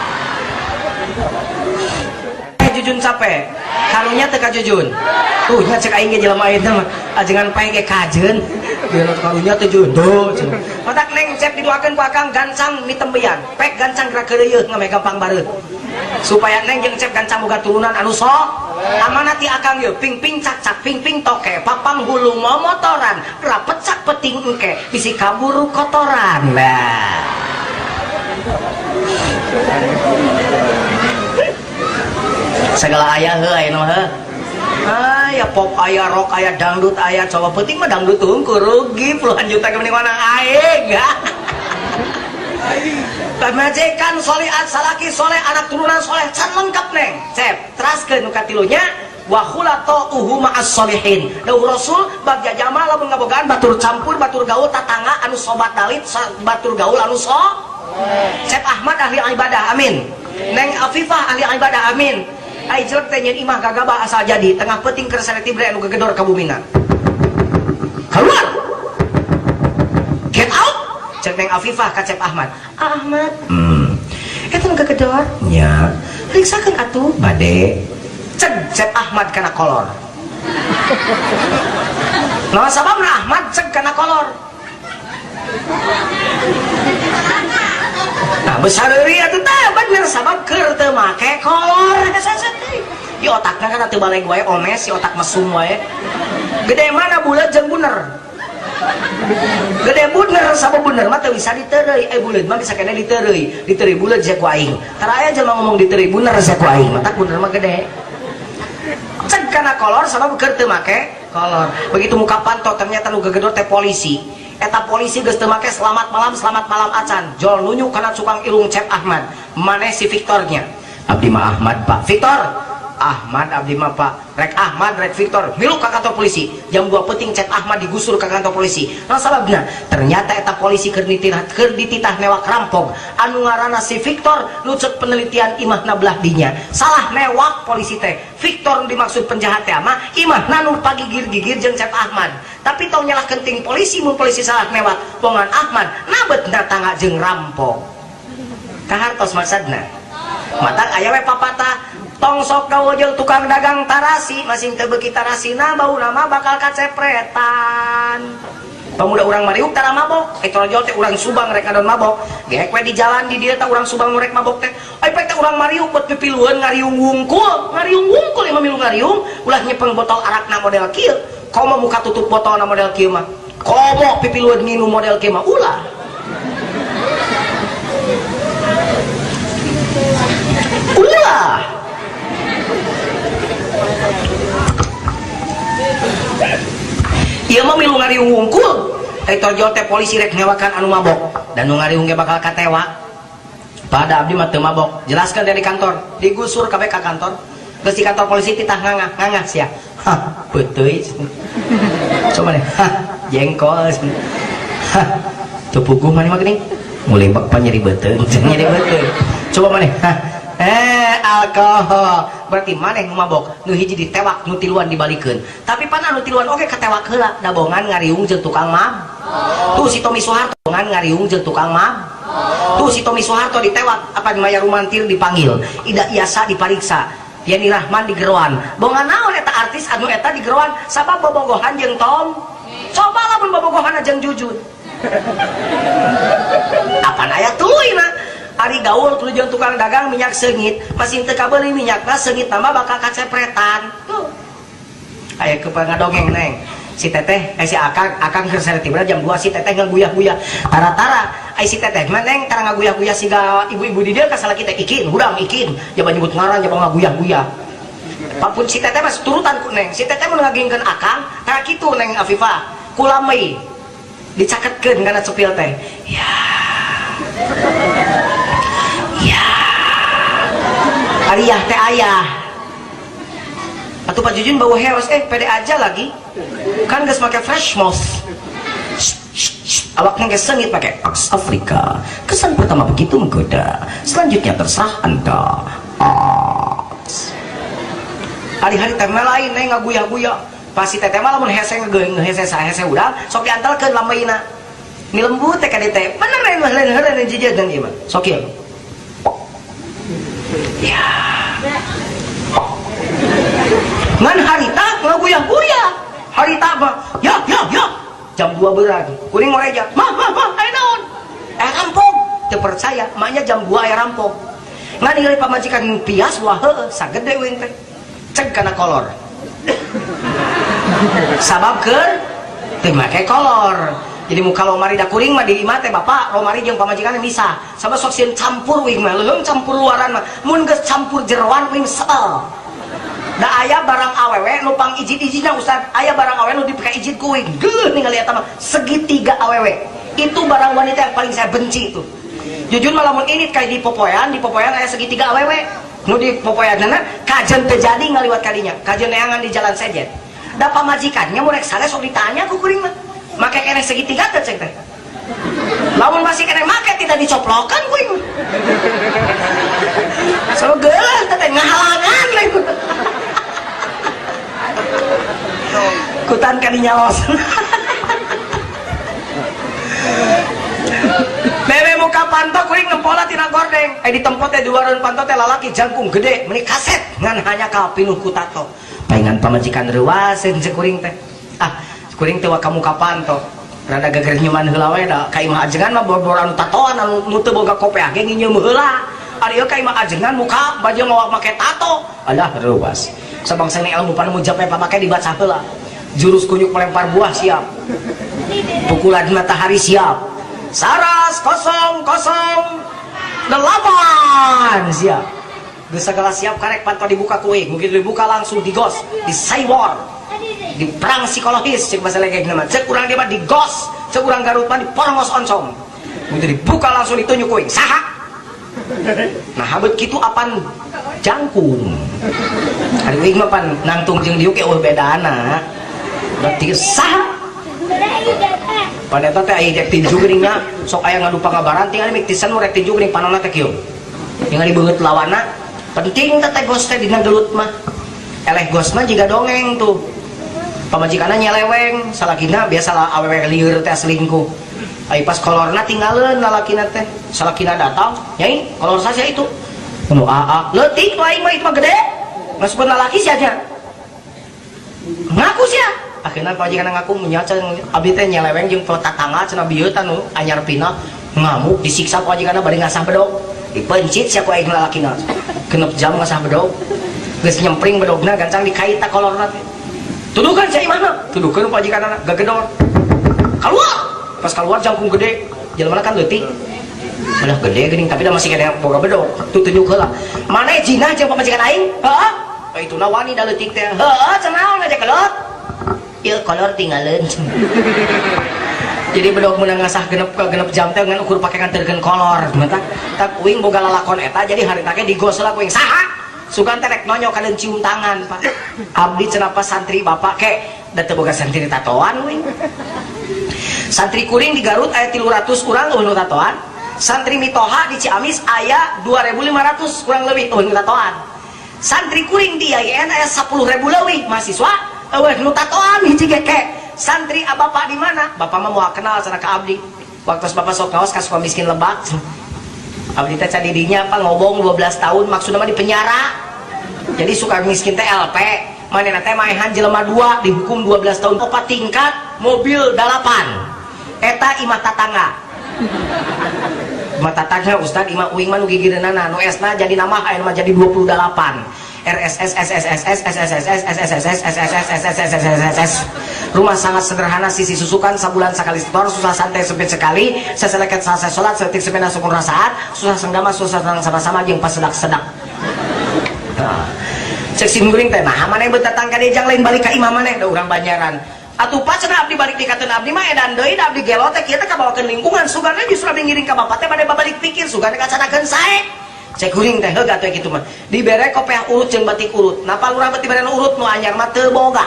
Jujun capek karunya teu ka Jujun tuh nya cek aing ge jelema ayeuna mah ajengan pae ge kajen geuna karunya teh jodoh matak neng cep didoakeun ku akang gancang mitembean pek gancang gerak keureuh ngame gampang bareuh supaya neng jeung cep gancang boga turunan anu sok amanati akang yeuh ping-ping cak-cak ping-ping toke papang hulu momotoran rapecak peting engke bisi kaburu kotoran nah segala ayah heuh ayeuna mah heuh aya pop aya rock aya dangdut aya coba penting mah dangdut hungkul rugi puluhan juta ke mending mana aing pemajikan solihat salaki soleh anak turunan soleh can lengkap neng cep teraskeun nu katilunya wa khulatu ma'as solihin dawuh Rasul bagja jama lamun ngabogaan batur campur batur gaul tatangga anu sobat dalit batur gaul anu sok cep Ahmad ahli ibadah amin Neng Afifah ahli ibadah amin. Ai jelek teh nyeun imah gagabah asal jadi tengah peuting keur sareti bre anu gegedor ka bumina. Keluar. Get out. Cek Neng Afifah ka Cep Ahmad. Ahmad. Eta nu gegedor? Nya. Riksakeun atuh bade. Cek Cep Ahmad kana kolor. Nah sababna Ahmad cek kana kolor. Nah besar deui atuh teh bener sabab keur teu make kolor saset deui. Di otakna kan teu baleg wae omes si otak mesum wae. Gede mana bulat jeung bener. Gede bener sabab bener mah teu bisa diteureuy. Bulat mah bisa kena diteureuy. Diteureuy bulat jak ku aing. Tara aya jelema ngomong diteureuy bener jak ku aing, mah tak bener mah gede. Cek kana kolor sabab keur teu make kolor. Begitu muka pantau ternyata nu gegedor teh polisi. Eta polisi geus teu make selamat malam acan. Jol nunjuk kana cukang ilung Cep Ahmad. Maneh si Victornya. Abdi mah Ahmad Pak. Victor. Ahmad abdi mah Pak. Rek Ahmad rek Victor milu ka kantor polisi. Jam 2 peuting Cep Ahmad digusur ka kantor polisi. Nah sababna ternyata eta polisi keur dititah newak rampok. Anu ngaranna si Victor nucet penelitian imahna belah dinya. Salah newak polisi teh. Victor dimaksud penjahat teh mah imahna nu pagigir-gigir jeung Cep Ahmad. Tapi tong nyalahkeun ting polisi mun polisi salah newak pongan Ahmad nabetna tangga jeung rampok. Kahartos maksudna. Matak aya we papatah tong sok gawojel tukang dagang tarasi masing teu beuki tarasina bau nama bakal kacepretan. Pemuda urang Mariuk tara mabok, eta rojol teh urang Subang rek adon mabok. Geek we di jalan di dieu teh urang Subang nu rek mabok teh. Ai pek teh urang Mariuk bet pipilueun ngariung wungkul imah milu ngariung ulah nyepeng botol arakna model kieu. Komo muka tutup botolna model kieu mah. Komo pipilueun minum model kieu mah ulah. Ulah. Ieu mah milu ngariung wungkul. Eta jol teh polisi rek ngewakan anu mabok dan nu ngariung ge bakal katewa. Pada abdi mah teu mabok. Jelaskeun dari kantor, digusur kabeh ka kantor. Geus di kantor polisi titah ngangah sia. Hah, beuteui. Coba deh. Hah, jengkol. Hah, teu puguh maneh mah geuning. Mulai bak nyeri beuteung, nyeri beuteung. Coba maneh. Hah. Alkohol berarti maneh nu mabok nu hiji ditewak nu tiluan dibalikeun tapi pana nu tiluan oge katewak heula dabongan ngariung jeung tukang mab tuh si Tommy Soeharto dabongan ngariung jeung tukang mab tuh si Tommy Soeharto ditewak apa Maya Rumantir dipanggil Ida Iyasa dipariksa Yani Rahman digeroan bongan naon eta artis anu eta digeroan sabab bobogohan jeung Tom coba lamun bobogohan jeung Jujun apa aya tuluy Ari gaul tujuan tukang dagang minyak sengit masih teu kabeuli minyakna sengit nama bakal kacepretan aya kepangadongeng neng si teteh si akang keur sareti jam 2 si teteh ngaguyah-guyah tara-tara ai si teteh mah neng tara ngaguyah-guyah siga ibu-ibu di dieu ka salaki teh ikin hudang ikin jaba nyebut ngaran jaba ngaguyah-guyah papun si teteh mah turutan ku neng si teteh mun ngagingkeun akang tara kitu neng Afifah kulamei dicaketkeun kana cepil teh ya Ariyah teh ayah atuh Pak Jujun bau heos pede aja lagi kan geus make fresh mouse awaknya geus sengit pakai Axe Afrika kesan pertama begitu menggoda selanjutnya terserah anda hari-hari teh lain neng ngaguyah-guyah pasti teh mah lamun hese hese urang sok diantelkeun lameina ni lembut teh kade teh bener heureun jijeun ieu mah sok ieu ya ngan harita ngaguyah-guyah harita mah ya jam 2 beurang kuring ngoreja mah aya naon rampok teu percaya maknya jam 2 aya rampok ngan ningali pamajikan pias wah heueuh sagede wing teh ceg kana kolor sabab keur teu make kolor jadi muka lomari da kuring mah di imah teh bapak lomari jeung pamajikan bisa sabab sok sieun campur wing mah leuheung campur luaran mah mun geus campur jeroan wing seel da aya barang awewe nu pang ijid-ijidna Ustaz aya barang awewe nu dipake ijid ku wing geuh ningali eta mah segitiga awewe itu barang wanita yang paling saya benci itu jujur mah lamun ini kayak di popoyan aya segitiga awewe nu di popoyanna kajen teu jadi ngaliwat kadinya kajen neangan di jalan sejet da pamajikannya mun rek sare sok ditanya ku kuring mah make kene segitiga teh cek teh lamun masih kene make tidak dicoplokan kuing kutan kadinya los. Bebe muka panto kuring nempola tina gordeng. Di tempat teh duareun panto teh lalaki jangkung gede meuni kaset ngan hanya ka pinuh ku tato. Paingan pamajikan reuaseun cekuring teh. Kuring teh wa ka muka panto. Rada gager nyuman heula we da ka imah ajengan mah bor-bor anu tatoan anu teu boga kopiah ge nginyeum heula. Ari ka imah ajengan muka baju ngawak make tato. Alah reuas. Sabangsa ni ilmu panu mujab pamake dibaca heula. Jurus kunyuk melempar buah siap. Pukulan matahari siap. Saras 008 siap. Geus sagala siap karek panto dibuka kuing. Mungkin dibuka langsung digos, di saywar. Di perang psikologis cek bahasa legeg nama. Cek urang dia mah digos, cek urang Garut mah diporongos oncom. Mungkin dibuka langsung ditunjuk kuing. Saha? Nah habet kitu apan jangkung. Ari uing mah pan nangtung jeung diuk eueuh bedana. Berarti saha? Pada teh aya dek tinju geuninga sok aya ngadupa ngabaran tinggal mik tisan nu rek tinju geuning panonna teh kieu. Tinggal dibeut lawanna. Penting teh gos teh dina gelut mah. Eleh gos mah jiga dongeng tuh. Pamajikanna nyeleweng, salakina biasalah awewe lieur teh selingkuh. Ai pas kolorna tinggalin lalakina teh. Salakina datang, "Nyai, kolor saya itu." Nu aa, leutik aing mah itu mah gede. Masukkeun lalaki sia aja. Ngaku sia. Akhirnya pamajikanna ngaku menyaca abdi teh nyeleweng jeung tetangga cenah bieu anu anyar pina ngamuk disiksa pamajikanna bari ngasah bedog. Dipencit sia ku aing lalakina. Genep jam ngasah bedog. Geus nyempring bedogna gancang dikait ta kolorna teh. Tuduhkan saya mana? Tuduhkan pajikan anak gagedor. Keluar. Pas keluar jangkung gede. Jelema kan leutik. Malah gede geuning tapi da masih kena boga bedog. Tuh tunjuk heula. Mana jinah jeung pamajikan aing? Heeh. Ituna wani da leutik teh. Heeh, cenah ngajak kelot. Ieu kolor tinggalin. Jadi bedog meunang ngasah genep jam teh ngan ukur pake nganterkeun kolor. Mata tak uing boga lalakon eta jadi harita ge digos heula kuing saha? Sugan teh rek nonyok kalian cium tangan Pak. Abdi cenapa santri bapak ke da teu boga santri tatoan we. Santri kuring di Garut aya 300 urang eueuh nu tatoan. Santri mitoha di Ciamis aya 2500 kurang leuwih eueuh nu tatoan. Santri kuring di IAIN aya 10.000 leuwih mahasiswa eueuh nu tatoan hiji ge ke. Santri bapak di mana? Bapak mah moal kenal cenah ka abdi. Waktu bapak sok kaos ka suka miskin Lebak. Abdi teh cadidinya apa ngobong 12 tahun maksudnya mah di penjara. Jadi suka miskin teh LP. Manehna teh maehan jelema 2 dihukum 12 tahun 4 tingkat mobil 8. Eta imah tatangga. Imah tatangga Ustad imah uing mah nu gigireunana nu esna jadi nama aya mah jadi 28. RSS SSSS SSSS SSSS SSSS. Rumah sangat sederhana, sisi susukan sebulan sekali setor, susah santai sempit sekali, seseleket selesai sholat, setik sepeda sukun rasaat, susah senggama, susah tenang sama-sama, jeung pas sedak-sedak. Cek simguring teh, nah mana yang berdatang ka dejang lain balik ka imam maneh, da urang Banjaran. Atuh pas cenah abdi balik dikateun abdi mah edan deui da abdi gelo teh kieu teh kabawakeun lingkungan, sugana justru abdi ngiring ka bapak teh bade babalik pikir, sugana kacanakeun sae. Cek kuring teh heuh atuh kitu mah. Dibere kopiah urut jeung batik urut. Napal urang beti badan urut nu anyar mah teu boga.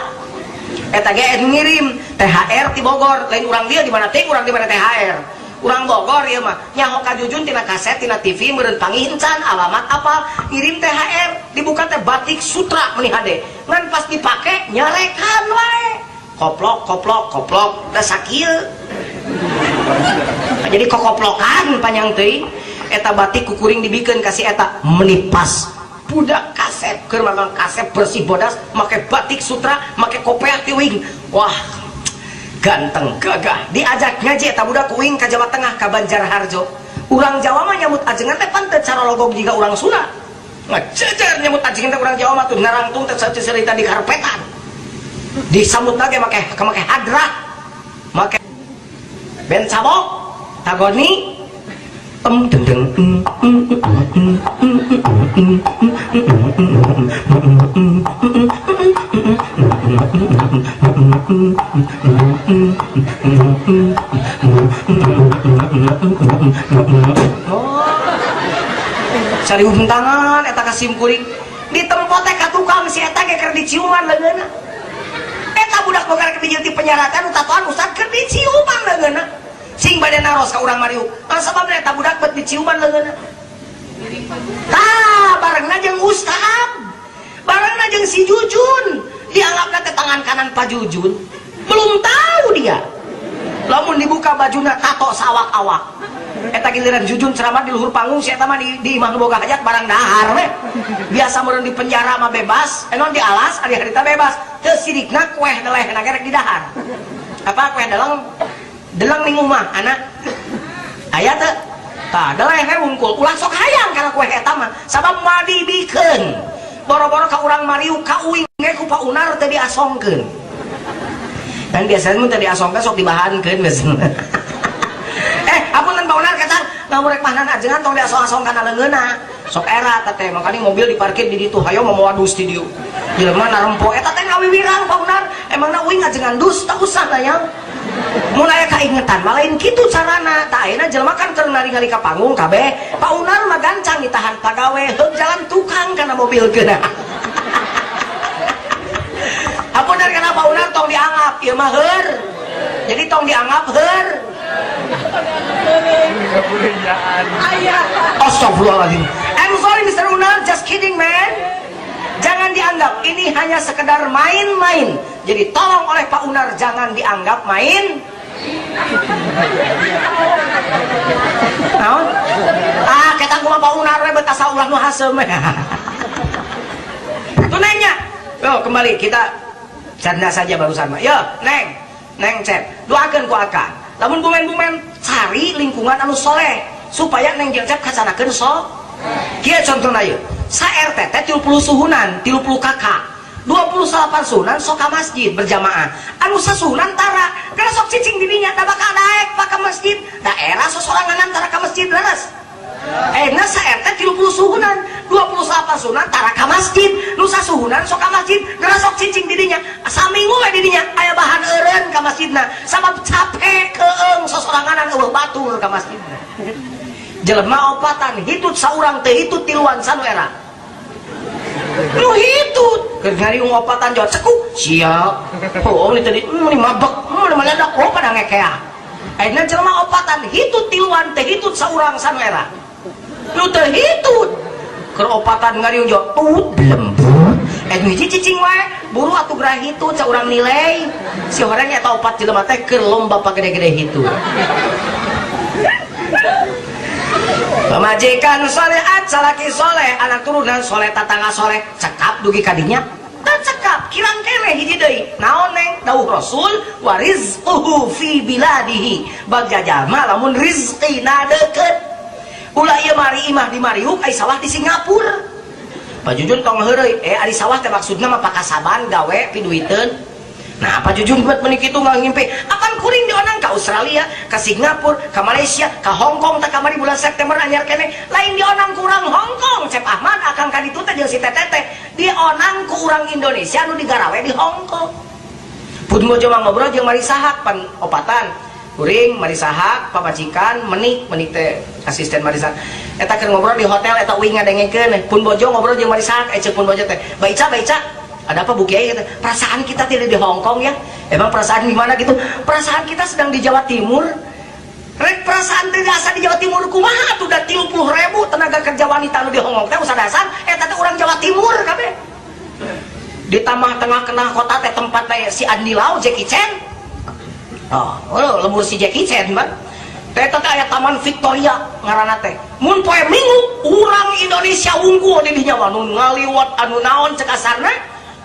Eta ge ngirim THR ti Bogor, lain urang dia di mana teh urang di mana THR. Urang Bogor ieu mah nyaho ka jujun tina kaset tina TV meureun pangincan alamat apa ngirim THR dibuka teh batik sutra meuni hade. Ngan pas dipake nyarekan wae. Koplok koplok koplok da sakieu. Jadi kokoplokan panjang teuing. Eta batik kukuring dibikeun kasih eta menipas budak kaset keur memang kaset bersih bodas make batik sutra make kopiah ti uing. Wah ganteng gagah diajak ngaji eta budak uing ka Jawa Tengah ka Banjarharjo. Urang Jawa mah nyambut ajengan teh pan teu cara logog jiga urang Sunda. Ngajejer nyambut ajengan teh urang Jawa mah tuh narangtung teh cerita di karpetan. Disambut lagi make hadrah make ben sabok tagoni dendeng cari hubung tangan eta kasim kuring di tempat teh ka tukang si eta ge keur diciuman leungeunna eta budak boga rek dijeuti penyaratan tatoan ustad keur diciuman leungeunna sing bade naros ka urang Mariuk kan sababna eta budak bet diciuman leungeunna tah barengna jeung ustad barengna jeung si Jujun dianggapnya teh tangan kanan Pak Jujun, belum tahu dia lamun dibuka bajunya tato sawak-awak. Eta giliran Jujun ceramah di luhur panggung, si eta mah di imah boga hajat barang dahar we. Biasa meureun di penjara mah bebas, enon di alas ari harita bebas. Teu sidikna kueh delehna gerek di dahar. Apa kueh deleng ning umah anak. Aya teu? Tah deleh we wungkul. Ulah sok hayang kana kueh eta mah. Sabab moal dibikeun. Boro-boro ka urang mariuk ka uing ge ku Pak Unar teu diasongkeun. Dan biasanya mun teu diasongkeun sok dibahankeun biasana. Apunten Pak Unar kata ngamurek mahnan ajengan tong diasong-asong kana leungeunna. Sok era teh makanya mobil diparkir di ditu hayo memoa dus di dieu. Jelema narempo eta teh ngawiwirang Pak Unar. Emangna uing ajengan dus tak usah layang. Mun aya kaingetan mah lain kitu carana. Tah ayeuna jelema kan keur ngali-ngali ka panggung kabeh. Pak Unar mah gancang ditahan pagawe heug jalan tukang kana mobilkeun. Apunten kana Pak Unar tong dianggap ieu mah heur. Jadi tong dianggap heur. Astagfirullahaladzim. I'm sorry Mr. Unar, just kidding man. Jangan dianggap ini hanya sekedar main-main. Jadi tolong oleh Pak Unar jangan dianggap main. Naon? Kita kumaha Pak Unar we betasa ulah nu hasem. Tunainya. Yo kembali kita canda saja barusan mah. Yo, Neng Cep, doakeun ku akang. Lamun bumen-bumen cari lingkungan anu soleh supaya Neng Cep kacanakeun kieu contohna ieu. Sa RT teh 30 suhunan, 30 kakak. 28 suhunan sok ka masjid berjamaah. Anu sasuhunan tara, gara sok cicing di dinya da bakal daek ka masjid. Daerah sosorangan tara ka masjid leres. Nah sa RT 30 suhunan, 28 suhunan tara ka masjid. Nu sasuhunan sok ka masjid, gara sok cicing di dinya. Saminggu we di dinya aya bahan eureun ka masjidna. Sabab capek keung sosorangan eueuh batur ka masjidna. Jelema opatan hitut saurang teh hitut tiluan sanu era. Nu hitut keur ngariung opatan jauh cekuk siap. Oh ini tadi ini mabek, ini meledak oh pada ngekeah. Ayeuna jelema opatan hitut tiluan teh hitut saurang sanu era. Nu teu hitut keur opatan ngariung jauh lembut. Hiji cicing wae buru atuh gerah hitut ca urang nilai. Si orang eta opat jelema teh keur lomba pagede-gede hitut. Pemajikan solehat salaki soleh anak turunan soleh tatangga soleh cekap dugi kadinya tak cekap kirang kene hiji deui naon neng dawuh Rasul wa rizquhu fi biladihi bagja jalma lamun rizqina deukeut ulah ieu mari imah di Mariuk ai sawah di Singapura Pak Jujun tong heureuy ari sawah teh maksudna mah pakasaban gawe piduiteun. Nah, Pak Jujun buat menik itu nggak ngimpi. Akan kuring dionang ke Australia, ke Singapura, ke Malaysia, ke Hong Kong, tak kamari bulan September anyar kene. Lain dionang kurang Hong Kong, Cep Ahmad akan kaditu teh jeung si teteh. Dionang ku urang Indonesia nu digarawe di Hong Kong. Pun mojo mang ngobrol jeung mari sahak pan opatan. Kuring mari sahak, pamajikan, menik teh asisten mari sahak. Eta keur ngobrol di hotel eta uing ngadengekeun. Pun bojo ngobrol jeung mari sahak, ceuk pun bojo teh. Baica. Ada apa Bu Kiai? Perasaan kita tidak di Hong Kong ya? Emang perasaan di mana gitu? Perasaan kita sedang di Jawa Timur. Rek perasaan tidak asa di Jawa Timur kumaha tuh udah 30.000 tenaga kerja wanita nu di Hong Kong teh usaha dasar teh orang Jawa Timur kabeh. Di tengah kota teh tempat teh si Andi Lau Jackie Chan. Oh, lembur si Jackie Chan mah. Teh aya Taman Victoria ngaranna teh. Mun poe Minggu urang Indonesia unggul di dinya mah nu ngaliwat anu naon cek asarna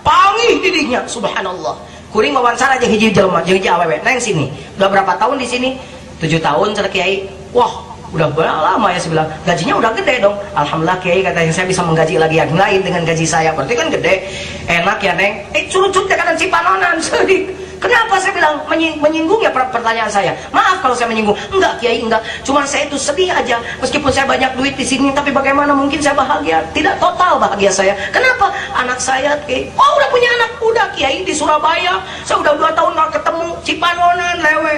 pangih didinya subhanallah. Kuring wawancara jeung hiji jelema jeung hiji awewe neng sini udah berapa tahun di sini 7 tahun cerek Kiai. Wah udah lama ya, saya bilang gajinya udah gede dong. Alhamdulillah Kiai katanya saya bisa menggaji lagi yang lain dengan gaji saya berarti kan gede enak ya neng. Curut-curut ya kan cipanonan sedih. Kenapa saya bilang menyinggung ya pertanyaan saya? Maaf kalau saya menyinggung. Enggak Kiai, enggak. Cuman saya itu sedih aja. Meskipun saya banyak duit di sini, tapi bagaimana mungkin saya bahagia? Tidak total bahagia saya. Kenapa? Anak saya, Kiai. Oh udah punya anak, udah Kiai di Surabaya. Saya udah 2 tahun nggak ketemu. Cipanonan lewe.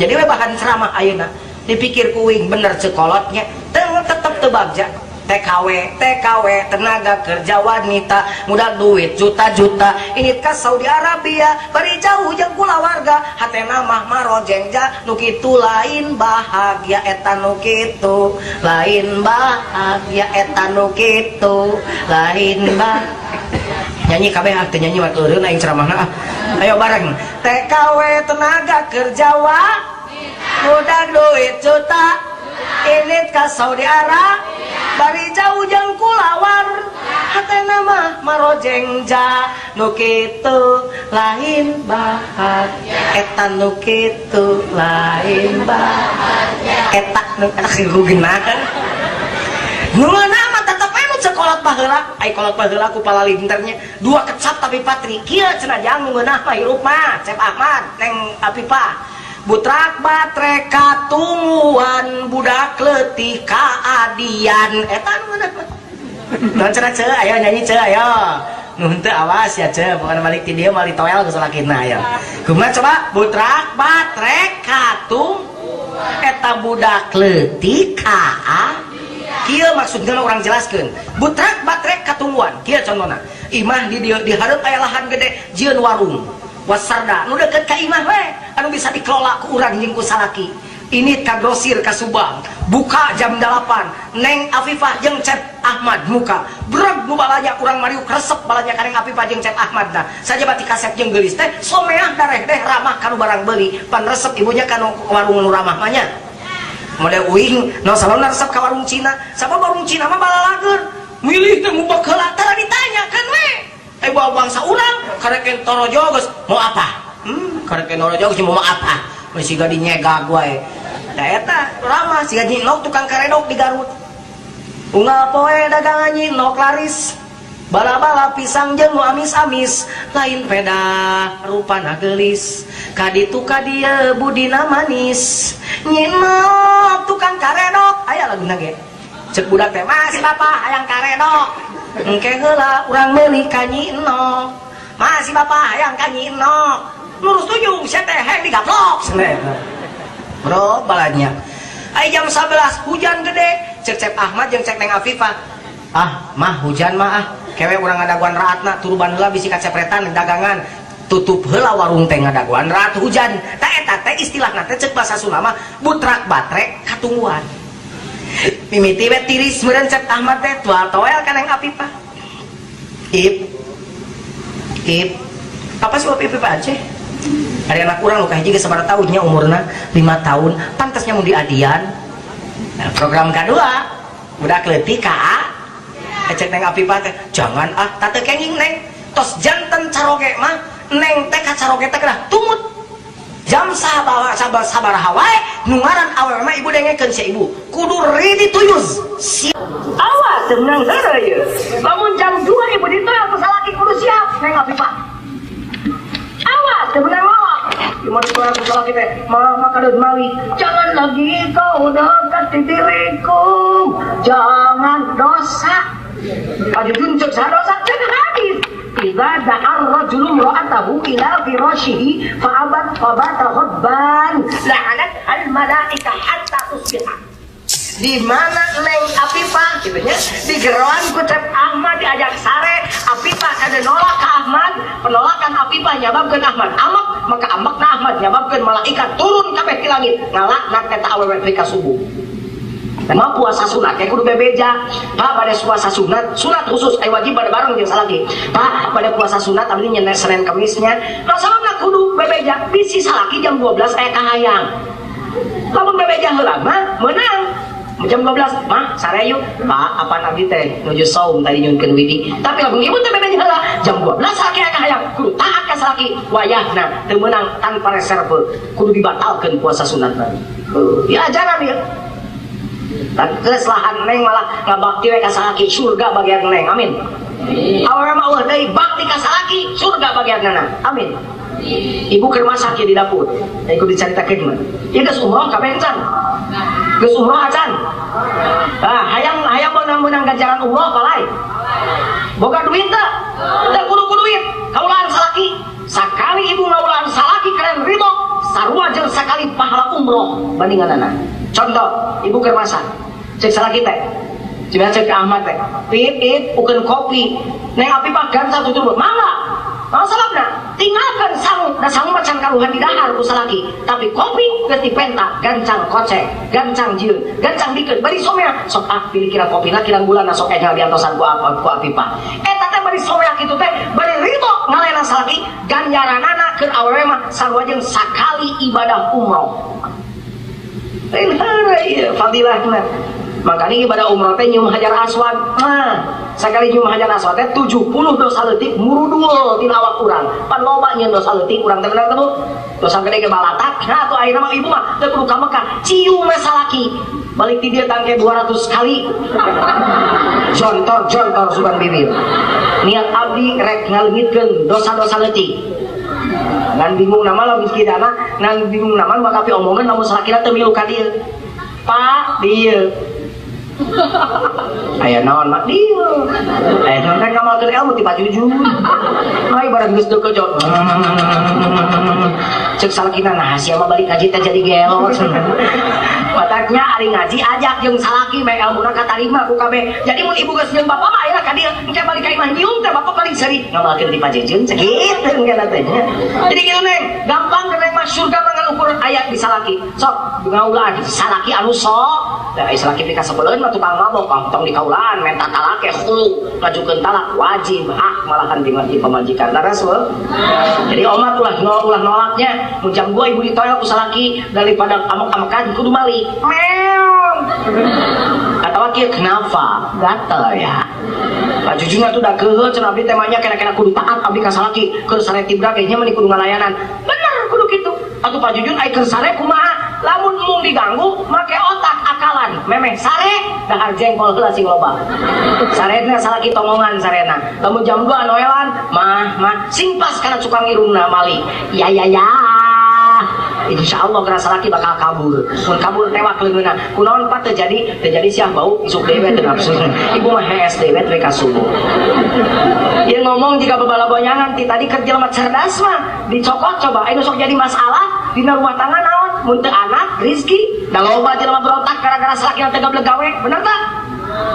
Jadi bahan ceramah ayeuna. Dipikir kuing bener cekolotnya. Tetap tebagja. TKW tenaga kerja wanita mudah duit juta-juta ini ke Saudi Arabia bari jauh jeung kulawarga hatena mah marojengja nu kitu lain bahagia eta nu kitu lain bahagia eta nu kitu lain bahagia nyanyi kabeh teh nyanyi mah eureun aing ceramahna. Ayo bareng. TKW tenaga kerja budak duit juta ini ka Saudi Arab bari jauh jeung kulawar hatena mah marojeng ja nu kitu lain bahagia eta nu kitu lain bahagia eta nu geugeunnakeun nu nama tetep anu sekolah baheula ai kolot baheula ku palalinternya dua kecap tapi patri kieu cenah jang nu ngeunah mah hirup mah Cep Ahmad neng Apipah butrak batrek katungguan budak letih kaadian eta nu ngeunah non cenah ceu ayo nyanyi ceu ayo nu henteu awas ya ceu bukan balik ti dieu mali toel geus salakina ayo kumaha coba butrak batrek katungguan eta budak letih kaadian kieu maksudna orang jelaskeun butrak batrek katungguan kieu contohna imah di hareup aya lahan gede jieun warung wasarda nu deket ka imah we anu bisa dikelola ku urang jeung ku salaki ini ka grosir ka Subang buka jam 8 Neng Afifah jeung Cep Ahmad muka breg nu balanya urang mariuk resep balanya ka Neng Afifah jeung Cep Ahmad nah saja bati kaset jeung geulis teh someah dareh teh ramah kanu barang beuli pan resep ibunya kanu warung nu ramah mah nya model uing no salona resep ka warung Cina sabab warung Cina mah balalageun milih teh mubak heula tara ditanyakeun we bawa bangsa urang kareken torojo geus mau apa kareken torojo geus mau apa masih gak dinyegag wae da eta ramah siga nyinok tukang karedok di Garut unggal poe dagangan nyinok laris bala-bala pisang jeung nu amis-amis lain peda rupana geulis kaditu ka dieu budina manis nyinok tukang karedok aya laguna ge cek budak teh masih bapak hayang karedok engke heula urang meuli ka nyinok masih bapak hayang ka nyinok lurus tujung sia teh heng digaplok cenah bro balanya ai jam 11 hujan gede cek Cep Ahmad jeung cek Neng Afifah mah hujan mah kewe urang ngadaguan raatna turuban heula bisi kacepretan dagangan tutup heula warung teh ngadaguan raat hujan ta eta teh istilahna teh cek basa Sunda mah butrak batrek katungguan mimiti we tiris meureun Cep Ahmad teh tual toel ka Neng Afifah ip apa sih Ip Aceh ada anak urang lu kahiji geus sabaraha tahunnya umurna 5 tahun pantasnya mun diadian nah, program kedua budak leutik ka cek Neng Afifah teh jangan tante kenging Neng tos janten caroge mah Neng teh ka caroge teh kedah tumut jam sabaraha wae nu ngaran awewe mah ibu dengekeun sia ibu kudu ready to use awas menang heureuy ye lamun jam 2 ibu ditoel ku salaki kudu siap Neng Afifah awas menang lawan gimana ditoel ku salaki teh mama kadeuh mawi jangan lagi kau dekat di diriku jangan dosa ajudun cek sadosa cek hadis idza da'ar rajulun ra'atahu ila firashihi fa'abat fabata ghadban la'anat al malaika hatta tusbiha di mana Neng Afifah gitu nya di geroan ku Cep Ahmad diajak sare Afifah kada nolak ka Ahmad penolakan Afifah nyababkeun Ahmad amak maka amakna Ahmad nyababkeun malaikat turun kabeh ti langit ngalakna eta awewe nepi ka subuh. Emang puasa sunat kayak kudu bebeja Pak pada puasa sunat khusus wajib pada bareng jeung salaki Pak pada puasa sunat abdi nyener Senin Kamisnya nah sababna kudu bebeja bisi salaki jam 12 aya kahayang lamun bebeja heula mah meunang jam 12 mah sare yuk Pak apa abdi teh nuju saum tadi nyunkeun widi tapi lamun ibu teh bebeja heula jam 12 salaki aya kahayang kudu taat ka salaki wayahna teu meunang tanpa reserve kudu dibatalkeun puasa sunatna ya jangan ya geus lahan Neng malah ngabakti we ka salaki surga bagian Neng amin awewe mah eueuh deui bakti ka salaki surga bagiannana amin ibu keur masak di dapur iku dicaritakeun mah ieu geus umroh kabeh can geus umroh acan hayang meunang ganjaran umroh palai boga duit teu kudu duit kaulaan salaki sakali ibu ngaulaan salaki keren ridho sarua jeung sakali pahala umroh bandinganana contoh ibu keur masak cek salaki teh coba cek ke Ahmad teh pip ukeun kopi Neng Afifah gansa tutur mangga sababna tinggalkan sangu da sangu macan karuhan di dahar ku salaki tapi kopi geus dipenta gancang kocek gancang jieun gancang dikeun bari somea sok pilih kira kopina kirang gulana sok ejal diantosan ku Afifah eta teh bari soreak itu teh bari ridho ngalena salaki ganjaranana keur awewe mah sarua jeung sakali ibadah umroh. Lain ieu fadilahna. Makanya ibadah umroh teh nyium hajar aswad. Nah, sekali nyium hajar aswad teh 70 dosa leutik murudul tina awak urang. Pan loba nyeun dosa leutik urang teh bener teh dosa gede ge balatak. Nah, atuh ayeuna mah ibu mah teu kudu ka Mekah, cium we salaki. Balik ti dieu tangke 200 kali. Jontor sugan bibir. Niat abdi rek ngaleungitkeun dosa-dosa leutik. Ngan bingung nama lagi kidana, ngan bingung nama maka pi omongan namun salakina teu milu ka dieu. Pak, dieu. Aya naon mak dieu. Aya naon rek ngamalkeun ilmu ti pajujun. Ai barang geus deukeut jot. Cek salakina nah sia mah balik kaji teh jadi gelot. Mataknya ari ngaji ajak jeung salaki bae ilmuna katarima ku kabeh. Jadi mun ibu geus jeung bapak mah ayeuna ka dieu engke balik ka imah nyium teh bapak paling seri ngamalkeun ti pajujun sakitu ngana teh. Jadi kitu neng, gampang ke neng mah surga mah ukur ayat di salaki. Sok ngaulaan salaki anu sok. Da salaki pika sabeuleun mah tukang mabok tong dikaulaan menta talak khulu ngajukeun talak wajib hak malahan dimati pamajikan Rasul. Jadi omat ulah nolaknya mun jam 2 ibu ditoel ku salaki daripada amek-amekan kudu mali. Meong. Atawa kieu kenapa? Gatel ya. Pajujuna tuh da keuheuh cenah abdi teh manya kena kudu taat abdi ka salaki keur sare tibra ge nya mah kudu ngalayanan. Bener kudu kitu. Atuh pajujun ai keur sare kumaha? Lamun mung diganggu make otak akalan. Memeh sare dahar jengkol heula sing loba. Sarena salaki tongongan sarena. Lamun jam 2 noelan mah sing pas kana cukang irungna mali. Ya insya Allah kena salaki bakal kabur. Mun kabur tewak leungeunna. Kunaon pat terjadi siah bau isuk dewe teu nafsu. Ibu mah hees dewe teh ka subuh. Ieu ngomong jika babala boyangan ti tadi kerja mah cerdas mah dicokot coba anu sok jadi masalah dina rumah tangga naon mun teu anak rezeki. Da loba jelema berontak gara-gara salaki teh gableg gawe, bener tah?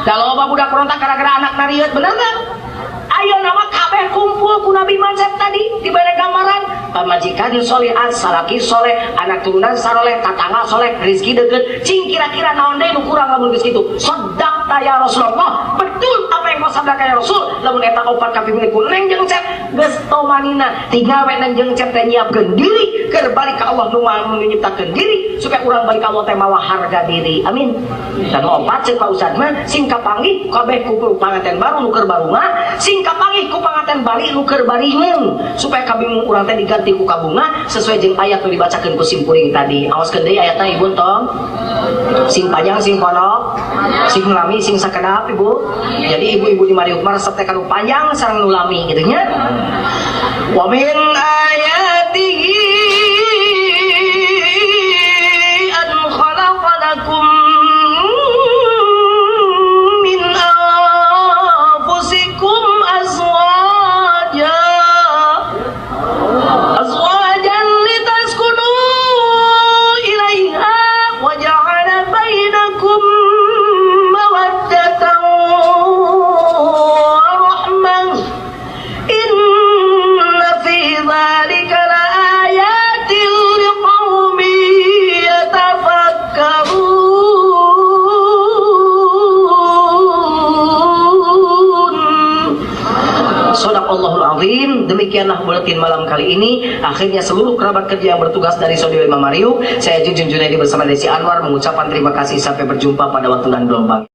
Da loba budak berontak gara-gara anak narieut, bener tah? Ayo nama kabeh kumpul ku Nabi Mansep tadi di balik gambaran pamajikan solehan salaki soleh anak turunan saroleh tatangga soleh rezeki deukeut cing kira-kira naon deui nu kurang lamun geus kitu sodaqta ya Rasulullah betul apa yang kau sabdakan ya Rasul lamun eta opat kapimilih ku neng jeung cep geus tomanina tinggal we neng jeung cep teh nyiapkeun diri keur balik ka Allah nu maha menyiptakeun diri supaya urang balik ka Allah teh mawa harga diri amin dan opat ceuk Pak Ustad mah sing kapanggih kabeh kumpul panganten baru nu keur barunga sing kapanggih ku panganten bali nu keur baringeun supaya kabingung urang teh diganti ku kabunga sesuai jeung ayat nu dibacakeun ku simpuring tadi. Awaskeun deui ayatna Ibu tong. Sing panjang sing pondok, sing lami sing sakedap Ibu. Jadi ibu-ibu di Mariuk mah resep teh kanu panjang sareng nu lami kitu nya. Wa min ayatihi an khalaqalakum Demikianlah buletin malam kali ini. Akhirnya seluruh kerabat kerja yang bertugas dari Saudi Imam Mariuk, saya Jujun Junaidi bersama Desi Anwar mengucapkan terima kasih sampai berjumpa pada waktu dan gelombang.